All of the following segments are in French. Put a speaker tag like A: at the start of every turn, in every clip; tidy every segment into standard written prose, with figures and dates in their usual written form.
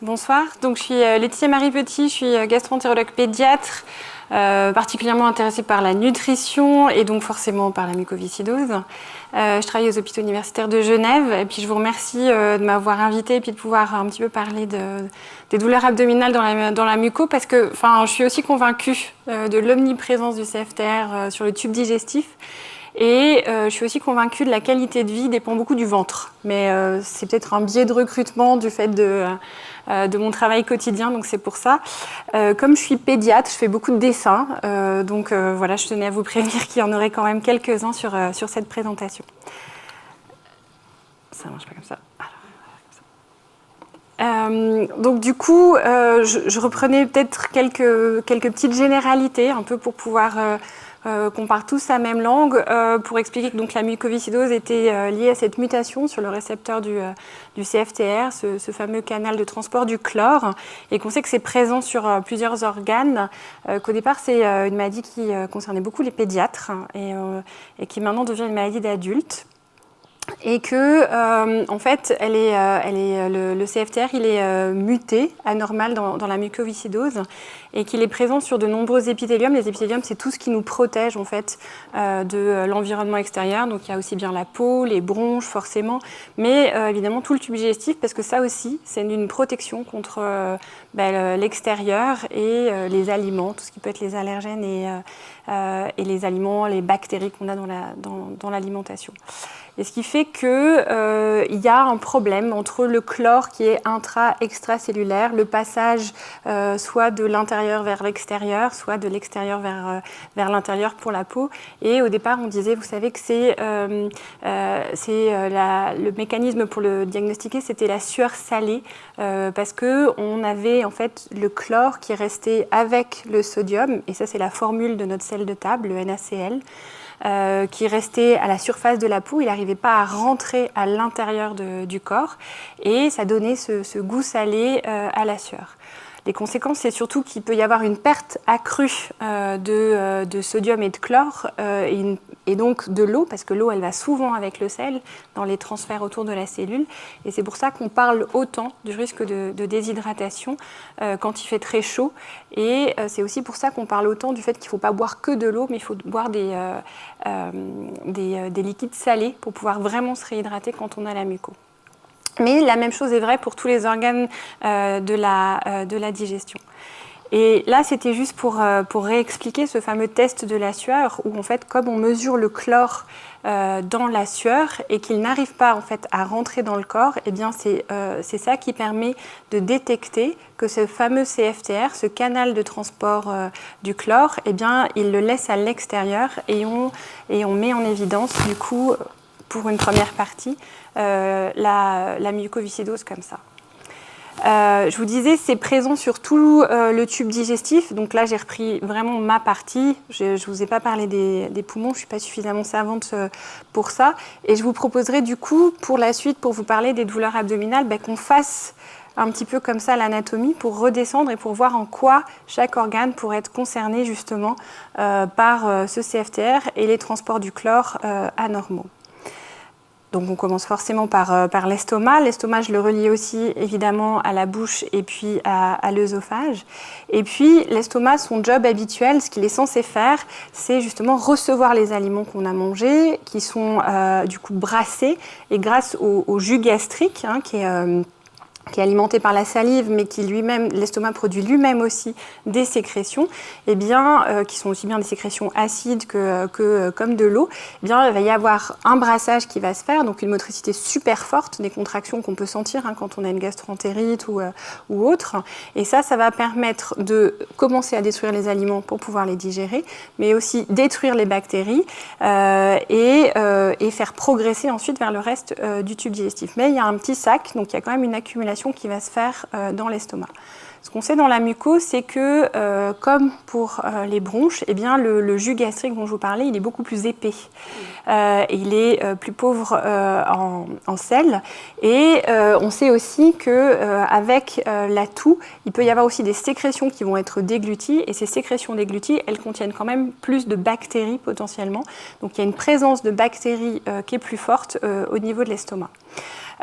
A: Bonsoir, donc je suis Laetitia Marie Petit, je suis gastro-entérologue pédiatre, particulièrement intéressée par la nutrition et donc forcément par la mucoviscidose. Je travaille aux hôpitaux universitaires de Genève et puis je vous remercie de m'avoir invitée et puis de pouvoir un petit peu parler des douleurs abdominales dans la muco parce que je suis aussi convaincue de l'omniprésence du CFTR sur le tube digestif. Et je suis aussi convaincue de la qualité de vie dépend beaucoup du ventre. Mais c'est peut-être un biais de recrutement du fait de mon travail quotidien, donc c'est pour ça. Comme je suis pédiatre, je fais beaucoup de dessins. Donc voilà, je tenais à vous prévenir qu'il y en aurait quand même quelques-uns sur cette présentation. Ça ne marche pas comme ça. Donc du coup, je reprenais peut-être quelques petites généralités, un peu pour pouvoir... qu'on parle tous la même langue, pour expliquer que donc, la mucoviscidose était liée à cette mutation sur le récepteur du CFTR, ce fameux canal de transport du chlore, et qu'on sait que c'est présent sur plusieurs organes, qu'au départ c'est une maladie qui concernait beaucoup les pédiatres, et qui maintenant devient une maladie d'adultes. Et que, en fait, le CFTR, il est muté, anormal dans la mucoviscidose, et qu'il est présent sur de nombreux épithéliums. Les épithéliums, c'est tout ce qui nous protège, en fait, de l'environnement extérieur. Donc, il y a aussi bien la peau, les bronches, forcément, mais évidemment tout le tube digestif, parce que ça aussi, c'est une protection contre l'extérieur et les aliments, tout ce qui peut être les allergènes et les aliments, les bactéries qu'on a dans l'alimentation. Et ce qui fait qu'il y a un problème entre le chlore qui est extracellulaire, le passage soit de l'intérieur vers l'extérieur, soit de l'extérieur vers l'intérieur pour la peau. Et au départ, on disait, vous savez que le mécanisme pour le diagnostiquer, c'était la sueur salée, parce qu'on avait en fait le chlore qui restait avec le sodium, et ça c'est la formule de notre sel de table, le NaCl. Qui restait à la surface de la peau, il n'arrivait pas à rentrer à l'intérieur du corps et ça donnait ce goût salé à la sueur. Les conséquences, c'est surtout qu'il peut y avoir une perte accrue de sodium et de chlore et donc de l'eau, parce que l'eau, elle va souvent avec le sel dans les transferts autour de la cellule. Et c'est pour ça qu'on parle autant du risque de déshydratation quand il fait très chaud. Et c'est aussi pour ça qu'on parle autant du fait qu'il ne faut pas boire que de l'eau, mais il faut boire des liquides salés pour pouvoir vraiment se réhydrater quand on a la muco. Mais la même chose est vraie pour tous les organes de la digestion. Et là, c'était juste pour réexpliquer ce fameux test de la sueur, où en fait, comme on mesure le chlore dans la sueur et qu'il n'arrive pas en fait à rentrer dans le corps, eh bien c'est ça qui permet de détecter que ce fameux CFTR, ce canal de transport du chlore, eh bien il le laisse à l'extérieur et on met en évidence du coup pour une première partie la mucoviscidose comme ça. Je vous disais, c'est présent sur tout le tube digestif. Donc là, j'ai repris vraiment ma partie. Je ne vous ai pas parlé des poumons, je ne suis pas suffisamment savante pour ça. Et je vous proposerai du coup, pour la suite, pour vous parler des douleurs abdominales, qu'on fasse un petit peu comme ça l'anatomie pour redescendre et pour voir en quoi chaque organe pourrait être concerné justement par ce CFTR et les transports du chlore anormaux. Donc on commence forcément par l'estomac. L'estomac, je le relie aussi évidemment à la bouche et puis à l'œsophage. Et puis l'estomac, son job habituel, ce qu'il est censé faire, c'est justement recevoir les aliments qu'on a mangés, qui sont du coup brassés, et grâce au jus gastrique, qui est alimenté par la salive, mais qui lui-même, l'estomac produit lui-même aussi des sécrétions, qui sont aussi bien des sécrétions acides que comme de l'eau, il va y avoir un brassage qui va se faire, donc une motricité super forte, des contractions qu'on peut sentir quand on a une gastro-entérite ou autre. Et ça va permettre de commencer à détruire les aliments pour pouvoir les digérer, mais aussi détruire les bactéries et faire progresser ensuite vers le reste du tube digestif. Mais il y a un petit sac, donc il y a quand même une accumulation qui va se faire dans l'estomac. Ce qu'on sait dans la muco, c'est que, comme pour les bronches, le jus gastrique dont je vous parlais, il est beaucoup plus épais. Il est plus pauvre en sel. Et on sait aussi qu'avec la toux, il peut y avoir aussi des sécrétions qui vont être dégluties. Et ces sécrétions dégluties, elles contiennent quand même plus de bactéries potentiellement. Donc il y a une présence de bactéries qui est plus forte au niveau de l'estomac.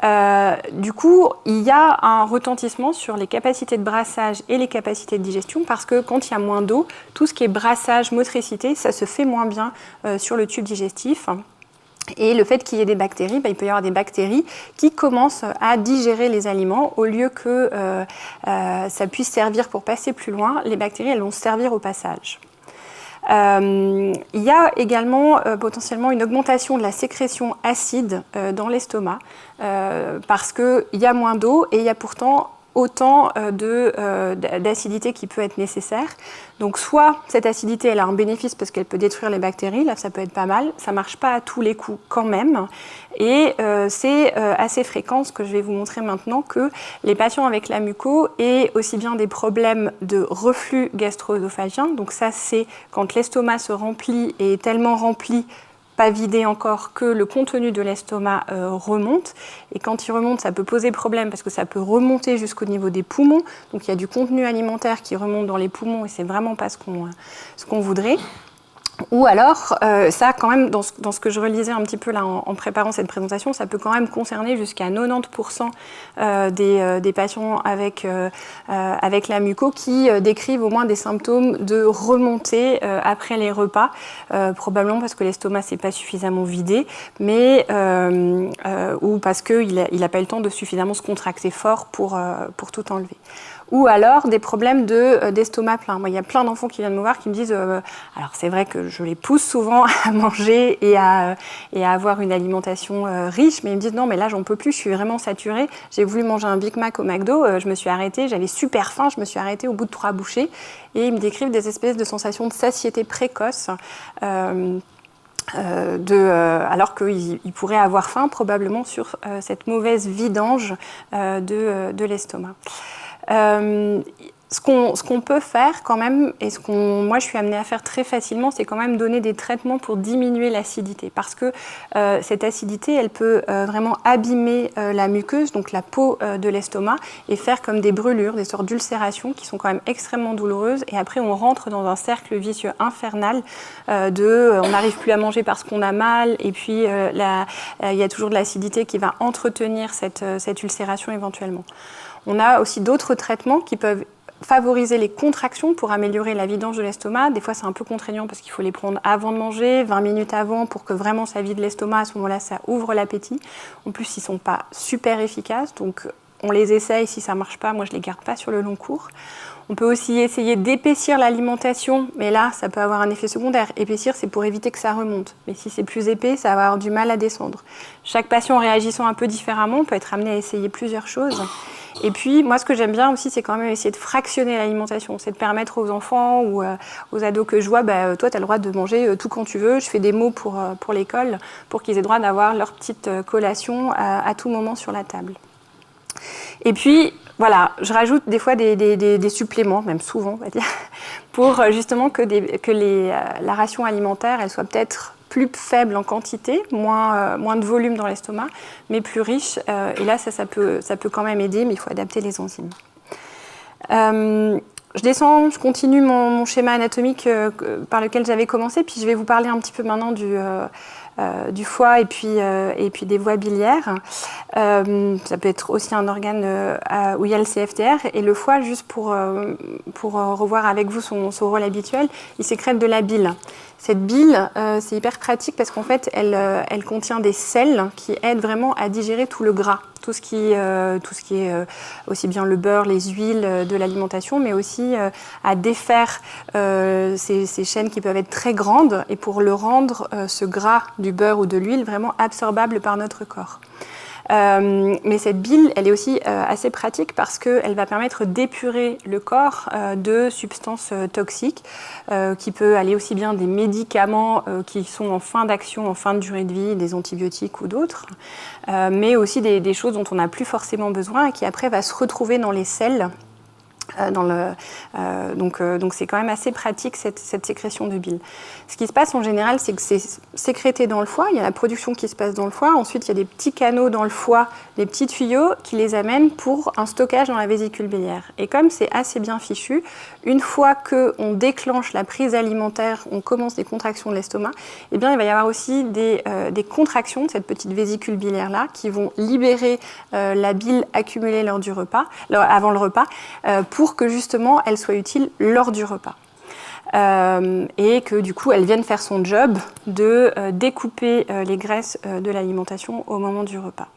A: Du coup, il y a un retentissement sur les capacités de brassage et les capacités de digestion parce que quand il y a moins d'eau, tout ce qui est brassage, motricité, ça se fait moins bien sur le tube digestif. Et le fait qu'il y ait des bactéries, il peut y avoir des bactéries qui commencent à digérer les aliments. Au lieu que ça puisse servir pour passer plus loin, les bactéries, elles vont servir au passage. Il y a également potentiellement une augmentation de la sécrétion acide dans l'estomac parce qu'il y a moins d'eau et il y a pourtant autant d'acidité qui peut être nécessaire. Donc soit cette acidité elle a un bénéfice parce qu'elle peut détruire les bactéries, là ça peut être pas mal, ça marche pas à tous les coups quand même et c'est assez fréquent, ce que je vais vous montrer maintenant, que les patients avec la muco aient aussi bien des problèmes de reflux gastro-œsophagien, donc ça c'est quand l'estomac se remplit et est tellement rempli, pas vidé encore, que le contenu de l'estomac remonte. Et quand il remonte, ça peut poser problème parce que ça peut remonter jusqu'au niveau des poumons. Donc il y a du contenu alimentaire qui remonte dans les poumons et c'est vraiment pas ce qu'on voudrait. Ou alors, ça quand même, dans ce que je relisais un petit peu là en préparant cette présentation, ça peut quand même concerner jusqu'à 90% des patients avec la muco qui décrivent au moins des symptômes de remontée après les repas, probablement parce que l'estomac s'est pas suffisamment vidé, mais ou parce qu'il n'a pas eu le temps de suffisamment se contracter fort pour tout enlever. Ou alors des problèmes d'estomac plein. Moi, il y a plein d'enfants qui viennent me voir qui me disent alors c'est vrai que je les pousse souvent à manger et à avoir une alimentation riche, mais ils me disent non mais là j'en peux plus, je suis vraiment saturée, j'ai voulu manger un Big Mac au McDo, je me suis arrêtée, j'avais super faim, je me suis arrêtée au bout de 3 bouchées et ils me décrivent des espèces de sensations de satiété précoce. Alors qu'ils pourraient avoir faim probablement sur cette mauvaise vidange de l'estomac. Ce qu'on peut faire quand même, et moi je suis amenée à faire très facilement, c'est quand même donner des traitements pour diminuer l'acidité. Parce que cette acidité, elle peut vraiment abîmer la muqueuse, donc la peau de l'estomac, et faire comme des brûlures, des sortes d'ulcérations qui sont quand même extrêmement douloureuses. Et après, on rentre dans un cercle vicieux infernal on n'arrive plus à manger parce qu'on a mal, et puis il y a toujours de l'acidité qui va entretenir cette ulcération éventuellement. On a aussi d'autres traitements qui peuvent favoriser les contractions pour améliorer la vidange de l'estomac. Des fois, c'est un peu contraignant parce qu'il faut les prendre avant de manger, 20 minutes avant, pour que vraiment ça vide l'estomac. À ce moment-là, ça ouvre l'appétit. En plus, ils ne sont pas super efficaces, donc on les essaye. Si ça ne marche pas, moi, je ne les garde pas sur le long cours. On peut aussi essayer d'épaissir l'alimentation, mais là, ça peut avoir un effet secondaire. Épaissir, c'est pour éviter que ça remonte. Mais si c'est plus épais, ça va avoir du mal à descendre. Chaque patient réagissant un peu différemment peut être amené à essayer plusieurs choses. Et puis, moi, ce que j'aime bien aussi, c'est quand même essayer de fractionner l'alimentation. C'est de permettre aux enfants ou aux ados que je vois, toi, tu as le droit de manger tout quand tu veux. Je fais des mots pour l'école, pour qu'ils aient le droit d'avoir leur petite collation à tout moment sur la table. Et puis, voilà, je rajoute des fois des suppléments, même souvent, on va dire, pour justement que la ration alimentaire, elle soit peut-être plus faible en quantité, moins de volume dans l'estomac, mais plus riche. Et là, ça peut quand même aider, mais il faut adapter les enzymes. Je continue mon schéma anatomique par lequel j'avais commencé, puis je vais vous parler un petit peu maintenant du foie et puis des voies biliaires. Ça peut être aussi un organe où il y a le CFTR. Et le foie, juste pour revoir avec vous son rôle habituel, il sécrète de la bile. Cette bile, c'est hyper pratique parce qu'en fait, elle contient des sels qui aident vraiment à digérer tout le gras, tout ce qui est aussi bien le beurre, les huiles de l'alimentation, mais aussi à défaire ces chaînes qui peuvent être très grandes et pour le rendre, ce gras du beurre ou de l'huile, vraiment absorbable par notre corps. Mais cette bile, elle est aussi assez pratique parce qu'elle va permettre d'épurer le corps de substances toxiques qui peut aller aussi bien des médicaments qui sont en fin d'action, en fin de durée de vie, des antibiotiques ou d'autres, mais aussi des choses dont on n'a plus forcément besoin et qui après va se retrouver dans les selles Donc c'est quand même assez pratique cette sécrétion de bile. Ce qui se passe en général, c'est que c'est sécrété dans le foie, il y a la production qui se passe dans le foie, ensuite il y a des petits canaux dans le foie, des petits tuyaux qui les amènent pour un stockage dans la vésicule biliaire. Et comme c'est assez bien fichu, une fois qu'on déclenche la prise alimentaire, on commence des contractions de l'estomac, eh bien il va y avoir aussi des contractions de cette petite vésicule biliaire-là qui vont libérer la bile accumulée lors du repas, avant le repas, pour que justement elle soit utile lors du repas. Et que du coup elle vienne faire son job de découper les graisses de l'alimentation au moment du repas.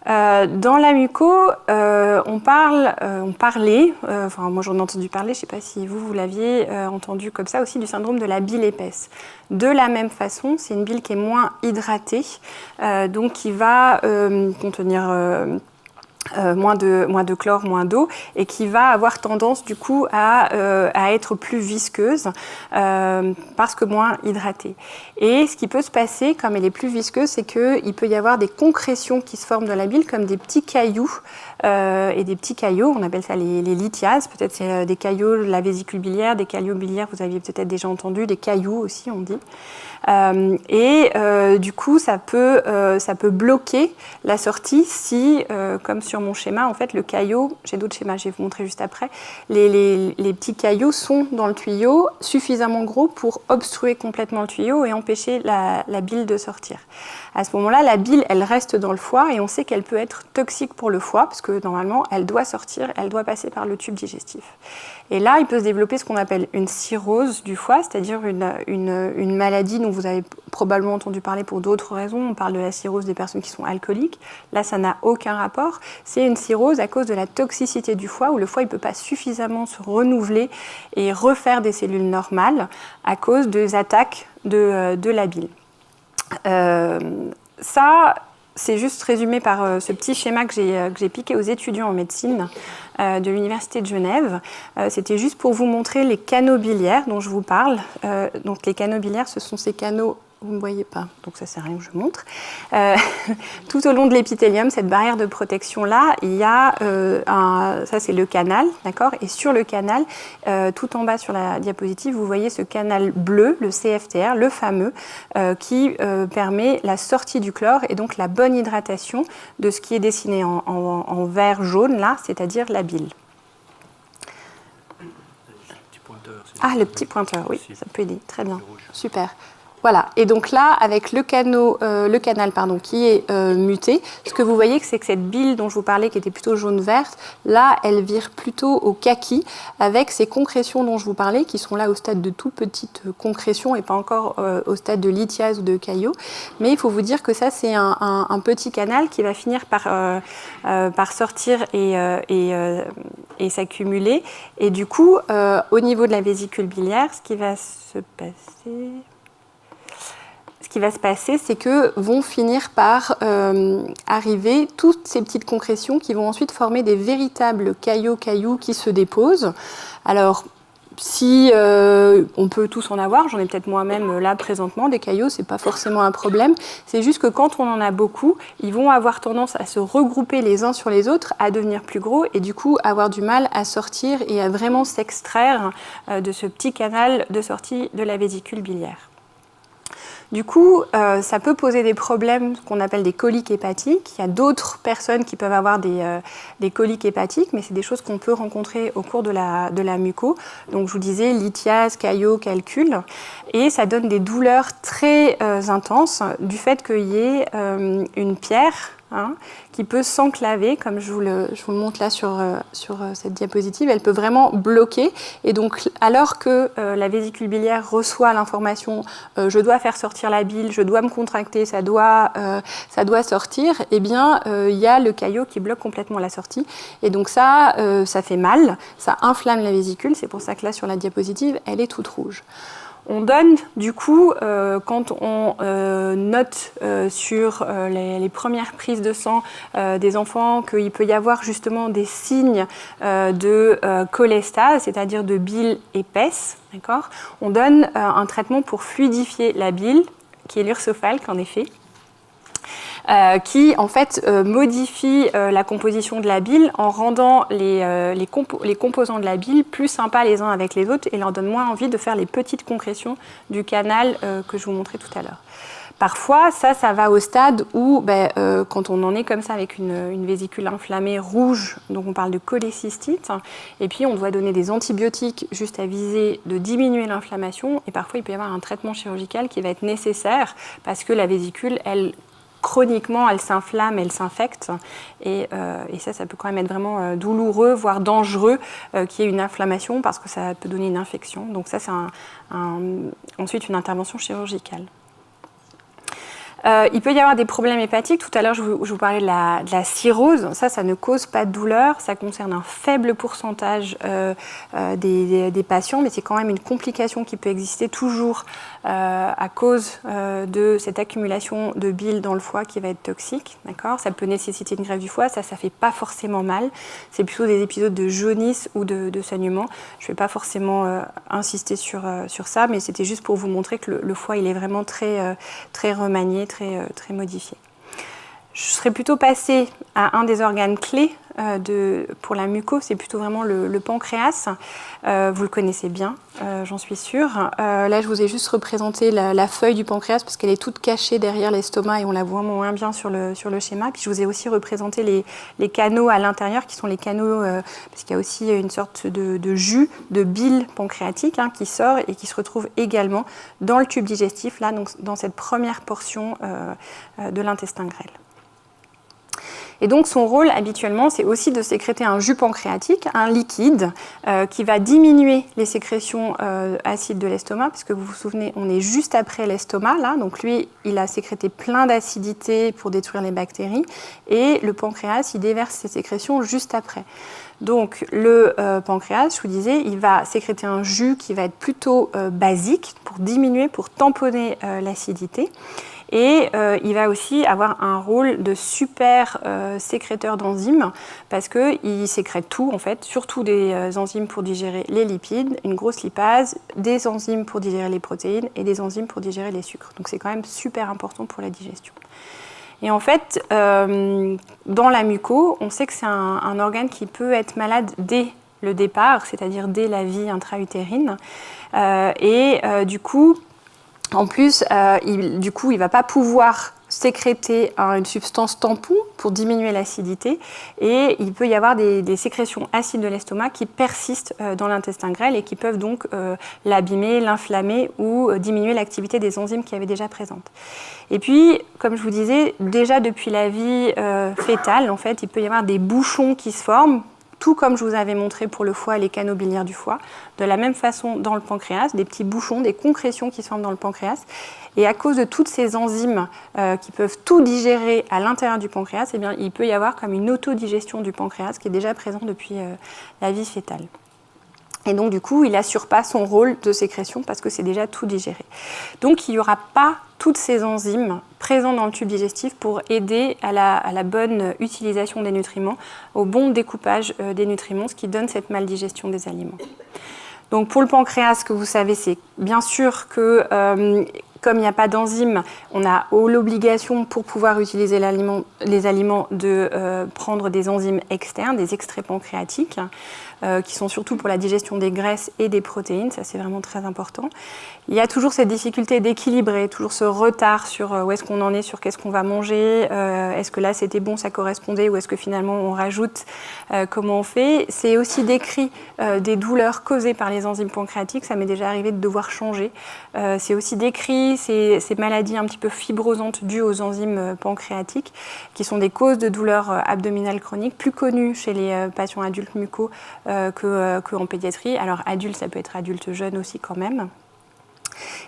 A: Dans la muco, on parlait, moi j'en ai entendu parler, je ne sais pas si vous l'aviez entendu comme ça aussi, du syndrome de la bile épaisse. De la même façon, c'est une bile qui est moins hydratée, donc qui va contenir moins de chlore, moins d'eau, et qui va avoir tendance du coup à être plus visqueuse parce que moins hydratée. Et ce qui peut se passer, comme elle est plus visqueuse, c'est qu'il peut y avoir des concrétions qui se forment dans la bile comme des petits cailloux, et des petits caillots, on appelle ça les lithiases, peut-être c'est des caillots de la vésicule biliaire, des caillots biliaires, vous aviez peut-être déjà entendu, des cailloux aussi on dit. Du coup, ça peut bloquer la sortie si, comme sur mon schéma, en fait, le caillot, j'ai d'autres schémas, je vais vous montrer juste après, les petits caillots sont dans le tuyau suffisamment gros pour obstruer complètement le tuyau et empêcher la bile de sortir. À ce moment-là, la bile, elle reste dans le foie et on sait qu'elle peut être toxique pour le foie parce que normalement, elle doit sortir, elle doit passer par le tube digestif. Et là, il peut se développer ce qu'on appelle une cirrhose du foie, c'est-à-dire une maladie dont vous avez probablement entendu parler pour d'autres raisons. On parle de la cirrhose des personnes qui sont alcooliques. Là, ça n'a aucun rapport. C'est une cirrhose à cause de la toxicité du foie, où le foie ne peut pas suffisamment se renouveler et refaire des cellules normales à cause des attaques de la bile. Ça, c'est juste résumé par ce petit schéma que j'ai piqué aux étudiants en médecine de l'Université de Genève. C'était juste pour vous montrer les canaux biliaires dont je vous parle. Donc les canaux biliaires, ce sont ces canaux, vous ne me voyez pas, donc ça ne sert à rien que je montre. Tout au long de l'épithélium, cette barrière de protection-là, il y a ça c'est le canal, d'accord ? Et sur le canal, tout en bas sur la diapositive, vous voyez ce canal bleu, le CFTR, le fameux, qui permet la sortie du chlore et donc la bonne hydratation de ce qui est dessiné en vert jaune, là, c'est-à-dire la bile. Ah, le petit pointeur, oui, ça peut aider, très bien, super. Voilà, et donc là, avec le canal qui est muté, ce que vous voyez, c'est que cette bile dont je vous parlais, qui était plutôt jaune-verte, là, elle vire plutôt au kaki, avec ces concrétions dont je vous parlais, qui sont là au stade de toute petite concrétion et pas encore au stade de lithiase ou de caillot. Mais il faut vous dire que ça, c'est un petit canal qui va finir par sortir et s'accumuler. Et du coup, au niveau de la vésicule biliaire, ce qui va se passer, c'est que vont finir par arriver toutes ces petites concrétions qui vont ensuite former des véritables cailloux qui se déposent. Alors, si on peut tous en avoir, j'en ai peut-être moi-même là présentement, des caillots, c'est pas forcément un problème. C'est juste que quand on en a beaucoup, ils vont avoir tendance à se regrouper les uns sur les autres, à devenir plus gros et du coup avoir du mal à sortir et à vraiment s'extraire de ce petit canal de sortie de la vésicule biliaire. Du coup, ça peut poser des problèmes qu'on appelle des coliques hépatiques. Il y a d'autres personnes qui peuvent avoir des coliques hépatiques, mais c'est des choses qu'on peut rencontrer au cours de la muco. Donc, je vous disais, lithiase, caillot, calcul. Et ça donne des douleurs très intenses du fait qu'il y ait une pierre qui peut s'enclaver, comme je vous le montre là sur cette diapositive. Elle peut vraiment bloquer. Et donc, alors que la vésicule biliaire reçoit l'information je dois faire sortir la bile, je dois me contracter, ça doit sortir, eh bien, il y a le caillot qui bloque complètement la sortie. Et donc ça fait mal, ça inflamme la vésicule. C'est pour ça que là, sur la diapositive, elle est toute rouge. On donne, du coup, quand on note sur les premières prises de sang des enfants qu'il peut y avoir justement des signes de cholestase, c'est-à-dire de bile épaisse, d'accord ? On donne un traitement pour fluidifier la bile, qui est l'ursofalque en effet. qui en fait modifie la composition de la bile en rendant les composants de la bile plus sympas les uns avec les autres et leur donne moins envie de faire les petites concrétions du canal que je vous montrais tout à l'heure. Parfois, ça va au stade où, quand on en est comme ça avec une vésicule inflammée rouge, donc on parle de cholécystite, et puis on doit donner des antibiotiques juste à viser de diminuer l'inflammation, et parfois il peut y avoir un traitement chirurgical qui va être nécessaire parce que la vésicule, chroniquement, elle s'inflamme, elle s'infecte, et ça peut quand même être vraiment douloureux, voire dangereux qu'il y ait une inflammation parce que ça peut donner une infection. Donc ça, c'est ensuite une intervention chirurgicale. Il peut y avoir des problèmes hépatiques. Tout à l'heure, je vous parlais de la cirrhose. Ça ne cause pas de douleur. Ça concerne un faible pourcentage des patients, mais c'est quand même une complication qui peut exister toujours à cause de cette accumulation de bile dans le foie qui va être toxique. D'accord ? Ça peut nécessiter une greffe du foie. Ça fait pas forcément mal. C'est plutôt des épisodes de jaunisse ou de saignement. Je ne vais pas forcément insister sur ça, mais c'était juste pour vous montrer que le foie, il est vraiment très remanié, très modifié. Je serais plutôt passée à un des organes clés pour la muco, c'est plutôt vraiment le pancréas. Vous le connaissez bien, j'en suis sûre. Là, je vous ai juste représenté la feuille du pancréas parce qu'elle est toute cachée derrière l'estomac et on la voit moins bien sur le schéma. Puis je vous ai aussi représenté les canaux à l'intérieur qui sont les canaux, parce qu'il y a aussi une sorte de jus de bile pancréatique qui sort et qui se retrouve également dans le tube digestif, là, donc dans cette première portion de l'intestin grêle. Et donc son rôle habituellement, c'est aussi de sécréter un jus pancréatique, un liquide, qui va diminuer les sécrétions acides de l'estomac, parce que vous vous souvenez, on est juste après l'estomac, là, donc lui, il a sécrété plein d'acidité pour détruire les bactéries, et le pancréas, il déverse ses sécrétions juste après. Donc le pancréas, je vous disais, il va sécréter un jus qui va être plutôt basique, pour diminuer, pour tamponner l'acidité. Et il va aussi avoir un rôle de super sécréteur d'enzymes parce qu'il sécrète tout en fait, surtout des enzymes pour digérer les lipides, une grosse lipase, des enzymes pour digérer les protéines et des enzymes pour digérer les sucres. Donc c'est quand même super important pour la digestion. Et en fait, dans la muco, on sait que c'est un organe qui peut être malade dès le départ, c'est-à-dire dès la vie intra-utérine. Du coup, en plus, il ne va pas pouvoir sécréter une substance tampon pour diminuer l'acidité et il peut y avoir des sécrétions acides de l'estomac qui persistent dans l'intestin grêle et qui peuvent donc l'abîmer, l'inflammer ou diminuer l'activité des enzymes qui avaient déjà présentes. Et puis, comme je vous disais, déjà depuis la vie fétale, en fait, il peut y avoir des bouchons qui se forment, tout comme je vous avais montré pour le foie et les canaux biliaires du foie, de la même façon dans le pancréas, des petits bouchons, des concrétions qui se forment dans le pancréas. Et à cause de toutes ces enzymes qui peuvent tout digérer à l'intérieur du pancréas, eh bien, il peut y avoir comme une autodigestion du pancréas qui est déjà présente depuis la vie fétale. Et donc, du coup, il n'assure pas son rôle de sécrétion parce que c'est déjà tout digéré. Donc, il n'y aura pas toutes ces enzymes présentes dans le tube digestif pour aider à la bonne utilisation des nutriments, au bon découpage des nutriments, ce qui donne cette maldigestion des aliments. Donc, pour le pancréas, ce que vous savez, c'est bien sûr que comme il n'y a pas d'enzymes, on a l'obligation pour pouvoir utiliser les aliments de prendre des enzymes externes, des extraits pancréatiques, qui sont surtout pour la digestion des graisses et des protéines, ça c'est vraiment très important. Il y a toujours cette difficulté d'équilibrer, toujours ce retard sur où est-ce qu'on en est, sur qu'est-ce qu'on va manger, est-ce que là c'était bon, ça correspondait, ou est-ce que finalement on rajoute, comment on fait. C'est aussi décrit des douleurs causées par les enzymes pancréatiques, ça m'est déjà arrivé de devoir changer. C'est aussi décrit ces maladies un petit peu fibrosantes dues aux enzymes pancréatiques, qui sont des causes de douleurs abdominales chroniques, plus connues chez les patients adultes mucos qu'en pédiatrie. Alors adulte, ça peut être adulte jeune aussi quand même.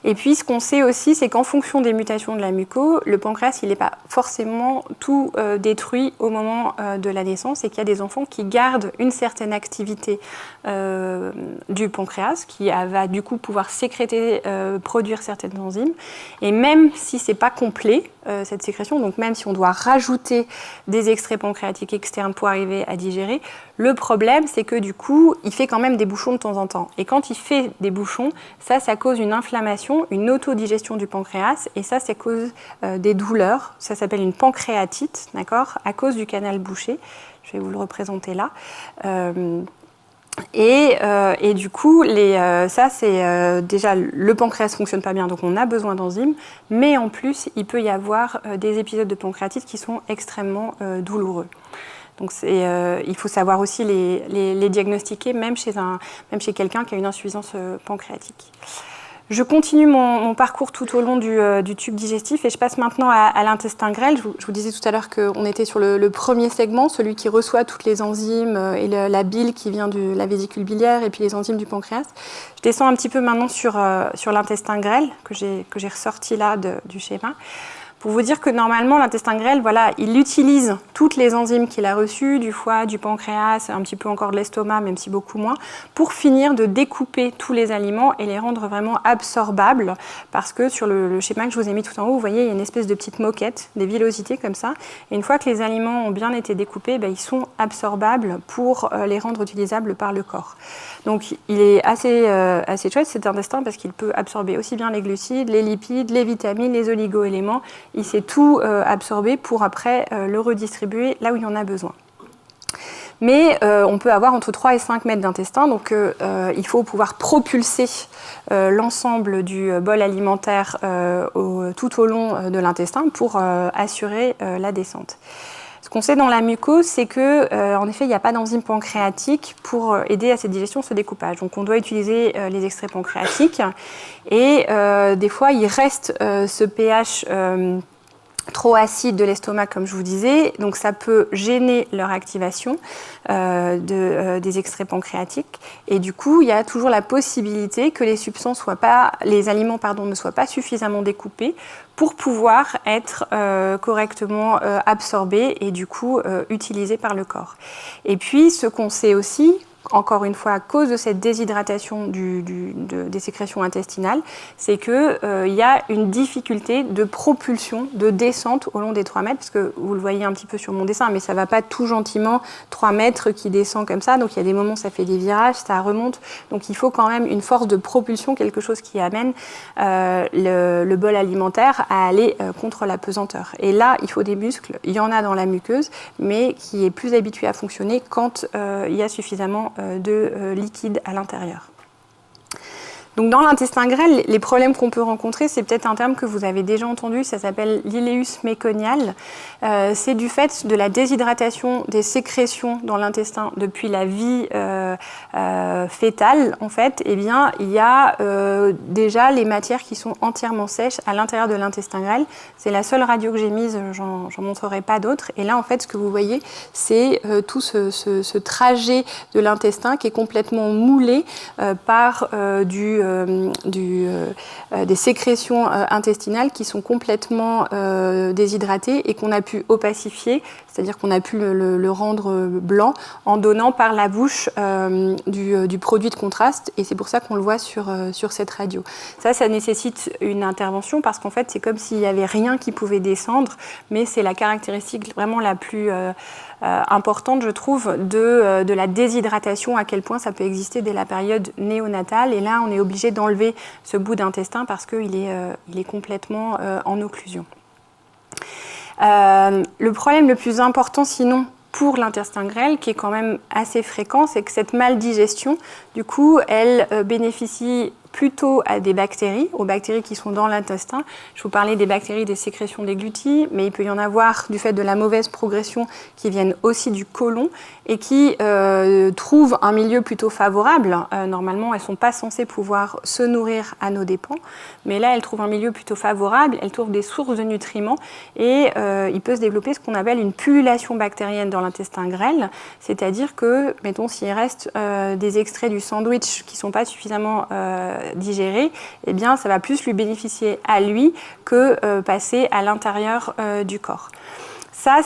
A: Et puis ce qu'on sait aussi, c'est qu'en fonction des mutations de la muco, le pancréas, il n'est pas forcément tout détruit au moment de la naissance et qu'il y a des enfants qui gardent une certaine activité du pancréas qui va du coup pouvoir sécréter, produire certaines enzymes. Et même si ce n'est pas complet, cette sécrétion, donc même si on doit rajouter des extraits pancréatiques externes pour arriver à digérer, Le problème, c'est que du coup, il fait quand même des bouchons de temps en temps. Et quand il fait des bouchons, ça cause une inflammation, une autodigestion du pancréas, et ça cause des douleurs. Ça s'appelle une pancréatite, d'accord, à cause du canal bouché. Je vais vous le représenter là. Et du coup, déjà le pancréas ne fonctionne pas bien, donc on a besoin d'enzymes, mais en plus, il peut y avoir des épisodes de pancréatite qui sont extrêmement douloureux. Donc il faut savoir aussi les diagnostiquer, même chez quelqu'un qui a une insuffisance pancréatique. Je continue mon parcours tout au long du tube digestif et je passe maintenant à l'intestin grêle. Je vous disais tout à l'heure qu'on était sur le premier segment, celui qui reçoit toutes les enzymes et la bile qui vient de la vésicule biliaire et puis les enzymes du pancréas. Je descends un petit peu maintenant sur l'intestin grêle que j'ai ressorti là du schéma. Pour vous dire que normalement, l'intestin grêle, voilà, il utilise toutes les enzymes qu'il a reçues, du foie, du pancréas, un petit peu encore de l'estomac, même si beaucoup moins, pour finir de découper tous les aliments et les rendre vraiment absorbables. Parce que sur le schéma que je vous ai mis tout en haut, vous voyez, il y a une espèce de petite moquette, des villosités comme ça. Et une fois que les aliments ont bien été découpés, ils sont absorbables pour les rendre utilisables par le corps. Donc il est assez chouette cet intestin parce qu'il peut absorber aussi bien les glucides, les lipides, les vitamines, les oligo-éléments. Il sait tout absorber pour après le redistribuer là où il y en a besoin. Mais on peut avoir entre 3 et 5 mètres d'intestin, donc il faut pouvoir propulser l'ensemble du bol alimentaire tout au long de l'intestin pour assurer la descente. Ce qu'on sait dans la mucose, c'est qu'en effet, il n'y a pas d'enzyme pancréatique pour aider à cette digestion, ce découpage. Donc on doit utiliser les extraits pancréatiques et des fois, il reste ce pH trop acide de l'estomac, comme je vous disais, donc ça peut gêner leur activation des extraits pancréatiques. Et du coup, il y a toujours la possibilité que les aliments ne soient pas suffisamment découpés pour pouvoir être correctement absorbés et du coup utilisés par le corps. Et puis, ce qu'on sait aussi, encore une fois, à cause de cette déshydratation des sécrétions intestinales, c'est qu'il y a une difficulté de propulsion, de descente au long des 3 mètres, parce que vous le voyez un petit peu sur mon dessin, mais ça ne va pas tout gentiment, 3 mètres qui descend comme ça, donc il y a des moments où ça fait des virages, ça remonte, donc il faut quand même une force de propulsion, quelque chose qui amène le bol alimentaire à aller contre la pesanteur. Et là, il faut des muscles, il y en a dans la muqueuse, mais qui est plus habitué à fonctionner quand il y a suffisamment de liquide à l'intérieur. Donc dans l'intestin grêle, les problèmes qu'on peut rencontrer, c'est peut-être un terme que vous avez déjà entendu, ça s'appelle l'ileus méconial. C'est du fait de la déshydratation des sécrétions dans l'intestin depuis la vie fétale. En fait, il y a déjà les matières qui sont entièrement sèches à l'intérieur de l'intestin grêle. C'est la seule radio que j'ai mise, j'en montrerai pas d'autres. Et là, en fait, ce que vous voyez, c'est tout ce trajet de l'intestin qui est complètement moulé par des sécrétions intestinales qui sont complètement déshydratées et qu'on a pu opacifier, c'est-à-dire qu'on a pu le rendre blanc en donnant par la bouche du produit de contraste, et c'est pour ça qu'on le voit sur cette radio. Ça nécessite une intervention parce qu'en fait c'est comme s'il n'y avait rien qui pouvait descendre, mais c'est la caractéristique vraiment la plus importante, je trouve, de la déshydratation, à quel point ça peut exister dès la période néonatale. Et là, on est obligé d'enlever ce bout d'intestin parce qu'il est complètement en occlusion. Le problème le plus important, sinon, pour l'intestin grêle, qui est quand même assez fréquent, c'est que cette maldigestion, du coup, elle bénéficie plutôt à des bactéries, aux bactéries qui sont dans l'intestin. Je vous parlais des bactéries des sécrétions des glutis, mais il peut y en avoir du fait de la mauvaise progression qui viennent aussi du côlon et qui trouvent un milieu plutôt favorable. Normalement, elles ne sont pas censées pouvoir se nourrir à nos dépens, mais là, elles trouvent un milieu plutôt favorable, elles trouvent des sources de nutriments et il peut se développer ce qu'on appelle une pullulation bactérienne dans l'intestin grêle, c'est-à-dire que, mettons, s'il reste des extraits du sandwich qui ne sont pas suffisamment digérés, eh bien, ça va plus lui bénéficier à lui que passer à l'intérieur du corps. Ça,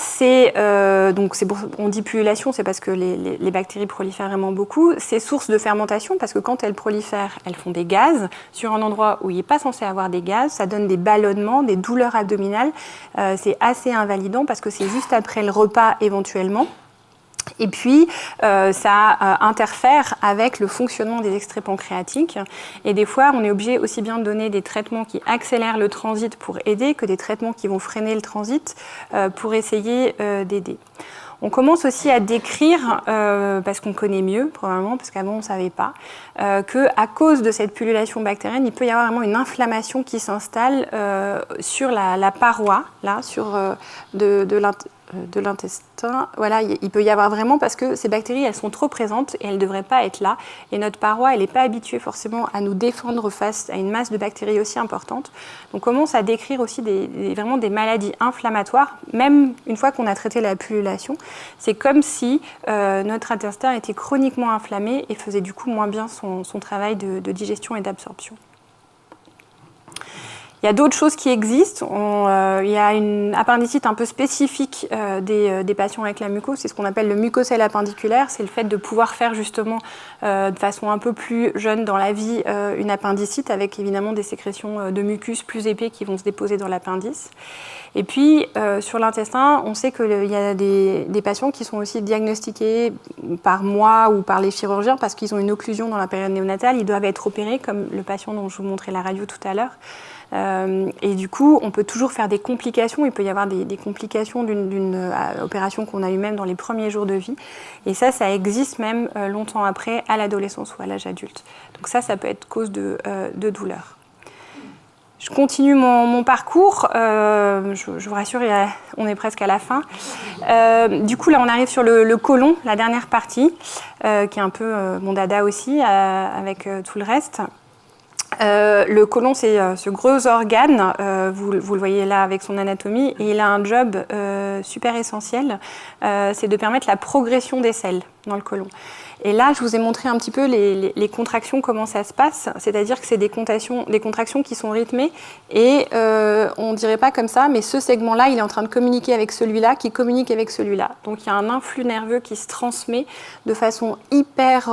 A: on dit pullulation, c'est parce que les bactéries prolifèrent vraiment beaucoup. C'est source de fermentation parce que quand elles prolifèrent, elles font des gaz. Sur un endroit où il n'est pas censé avoir des gaz, ça donne des ballonnements, des douleurs abdominales. C'est assez invalidant parce que c'est juste après le repas éventuellement. Et puis, ça interfère avec le fonctionnement des extraits pancréatiques. Et des fois, on est obligé aussi bien de donner des traitements qui accélèrent le transit pour aider que des traitements qui vont freiner le transit pour essayer d'aider. On commence aussi à décrire, parce qu'on connaît mieux probablement, parce qu'avant on ne savait pas, qu'à cause de cette pullulation bactérienne, il peut y avoir vraiment une inflammation qui s'installe sur la paroi, là, de l'intestin. Voilà, il peut y avoir vraiment, parce que ces bactéries, elles sont trop présentes et elles ne devraient pas être là. Et notre paroi, elle n'est pas habituée forcément à nous défendre face à une masse de bactéries aussi importante. Donc on commence à décrire aussi vraiment des maladies inflammatoires, même une fois qu'on a traité la pullulation. C'est comme si notre intestin était chroniquement inflammé et faisait du coup moins bien son travail de digestion et d'absorption. Il y a d'autres choses qui existent. Il y a une appendicite un peu spécifique des patients avec la mucose. C'est ce qu'on appelle le mucocèle appendiculaire. C'est le fait de pouvoir faire justement de façon un peu plus jeune dans la vie une appendicite avec évidemment des sécrétions de mucus plus épais qui vont se déposer dans l'appendice. Et puis sur l'intestin, on sait qu'il y a des patients qui sont aussi diagnostiqués par moi ou par les chirurgiens parce qu'ils ont une occlusion dans la période néonatale. Ils doivent être opérés comme le patient dont je vous montrais la radio tout à l'heure. Et du coup, on peut toujours faire des complications. Il peut y avoir des complications d'une opération qu'on a eue même dans les premiers jours de vie. Et ça existe même longtemps après, à l'adolescence ou à l'âge adulte. Donc ça peut être cause de douleur. Je continue mon parcours. Je vous rassure, on est presque à la fin. Du coup, là, on arrive sur le côlon, la dernière partie, qui est un peu mon dada aussi, avec tout le reste. Le côlon, c'est ce gros organe, vous le voyez là avec son anatomie, et il a un job super essentiel, c'est de permettre la progression des selles dans le côlon. Et là, je vous ai montré un petit peu les contractions, comment ça se passe, c'est-à-dire que c'est des contractions qui sont rythmées, et on ne dirait pas comme ça, mais ce segment-là, il est en train de communiquer avec celui-là, qui communique avec celui-là. Donc il y a un influx nerveux qui se transmet de façon hyper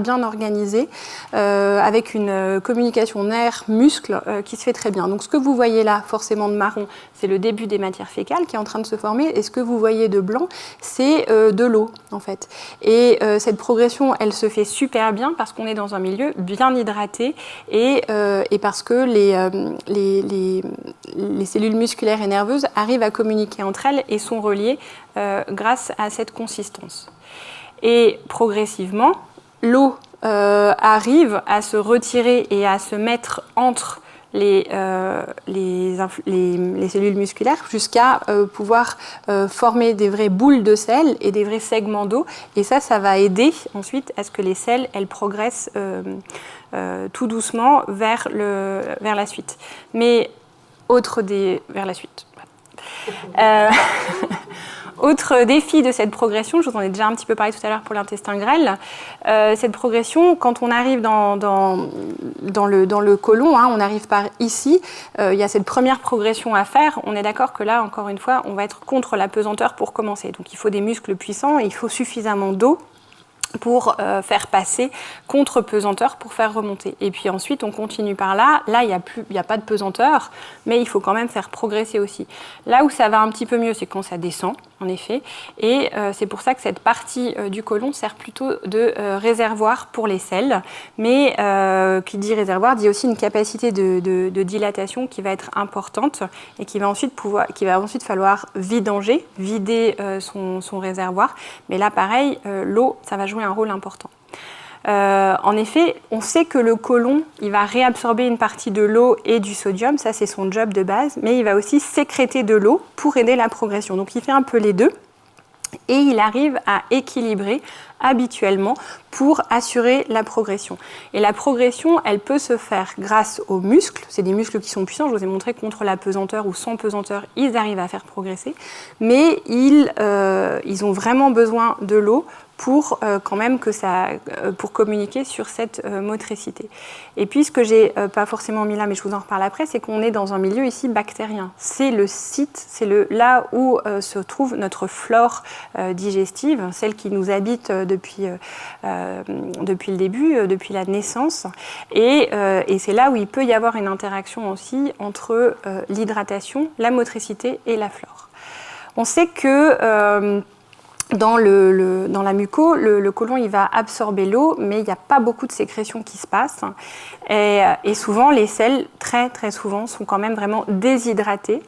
A: bien organisée, avec une communication nerf-muscle qui se fait très bien. Donc ce que vous voyez là, forcément de marron, c'est le début des matières fécales qui est en train de se former, et ce que vous voyez de blanc, c'est de l'eau, en fait. Et cette progression, elle se fait super bien parce qu'on est dans un milieu bien hydraté et parce que les cellules musculaires et nerveuses arrivent à communiquer entre elles et sont reliées grâce à cette consistance. Et progressivement, l'eau arrive à se retirer et à se mettre entre les cellules musculaires jusqu'à pouvoir former des vraies boules de sel et des vrais segments d'eau. Et ça va aider ensuite à ce que les selles, elles progressent tout doucement vers la suite. Mais vers la suite. Autre défi de cette progression, je vous en ai déjà un petit peu parlé tout à l'heure pour l'intestin grêle, cette progression, quand on arrive dans le côlon, on arrive par ici, il y a cette première progression à faire. On est d'accord que là, encore une fois, on va être contre la pesanteur pour commencer. Donc il faut des muscles puissants et il faut suffisamment d'eau pour faire passer contre pesanteur pour faire remonter. Et puis ensuite, on continue par là. Là, il n'y a pas de pesanteur, mais il faut quand même faire progresser aussi. Là où ça va un petit peu mieux, c'est quand ça descend, en effet. Et c'est pour ça que cette partie du côlon sert plutôt de réservoir pour les selles. Mais qui dit réservoir, dit aussi une capacité de dilatation qui va être importante et qui va ensuite falloir vider son réservoir. Mais là, pareil, l'eau, ça va jouer un rôle important. En effet, on sait que le côlon, il va réabsorber une partie de l'eau et du sodium, ça c'est son job de base, mais il va aussi sécréter de l'eau pour aider la progression. Donc il fait un peu les deux et il arrive à équilibrer habituellement pour assurer la progression. Et la progression, elle peut se faire grâce aux muscles. C'est des muscles qui sont puissants. Je vous ai montré contre la pesanteur ou sans pesanteur, ils arrivent à faire progresser. Mais ils ont vraiment besoin de l'eau pour quand même pour communiquer sur cette motricité. Et puis ce que j'ai pas forcément mis là, mais je vous en reparle après, c'est qu'on est dans un milieu ici bactérien. C'est le site, c'est là où se trouve notre flore digestive, celle qui nous habite depuis le début, depuis la naissance. Et c'est là où il peut y avoir une interaction aussi entre l'hydratation, la motricité et la flore. On sait que dans la muco, le côlon il va absorber l'eau, mais il n'y a pas beaucoup de sécrétions qui se passent. Et souvent, les selles, très très souvent, sont quand même vraiment déshydratés.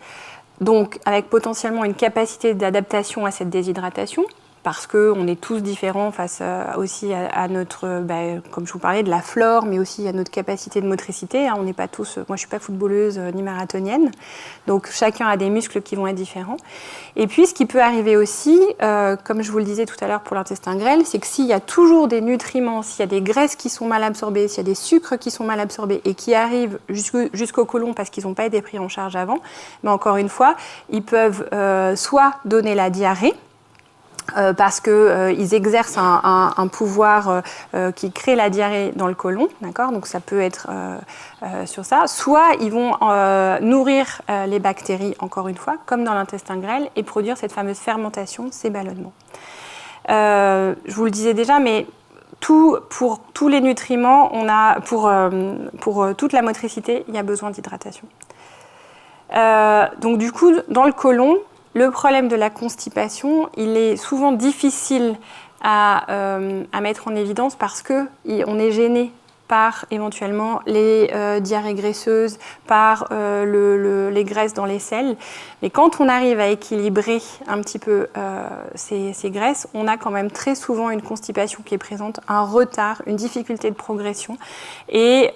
A: Donc, avec potentiellement une capacité d'adaptation à cette déshydratation, parce qu'on est tous différents face aussi à notre, comme je vous parlais, de la flore, mais aussi à notre capacité de motricité. On n'est pas tous, moi je ne suis pas footballeuse ni marathonienne, donc chacun a des muscles qui vont être différents. Et puis ce qui peut arriver aussi, comme je vous le disais tout à l'heure pour l'intestin grêle, c'est que s'il y a toujours des nutriments, s'il y a des graisses qui sont mal absorbées, s'il y a des sucres qui sont mal absorbés et qui arrivent jusqu'au côlon parce qu'ils n'ont pas été pris en charge avant, mais encore une fois, ils peuvent soit donner la diarrhée, parce qu'ils exercent un pouvoir qui crée la diarrhée dans le côlon, d'accord ? Donc ça peut être sur ça. Soit ils vont nourrir les bactéries, encore une fois, comme dans l'intestin grêle, et produire cette fameuse fermentation, ces ballonnements. Je vous le disais déjà, mais pour tous les nutriments, pour toute la motricité, il y a besoin d'hydratation. Donc du coup, dans le côlon, le problème de la constipation, il est souvent difficile à mettre en évidence parce qu'on est gêné par éventuellement les diarrhées graisseuses, par les graisses dans les selles. Mais quand on arrive à équilibrer un petit peu ces graisses, on a quand même très souvent une constipation qui est présente, un retard, une difficulté de progression. Et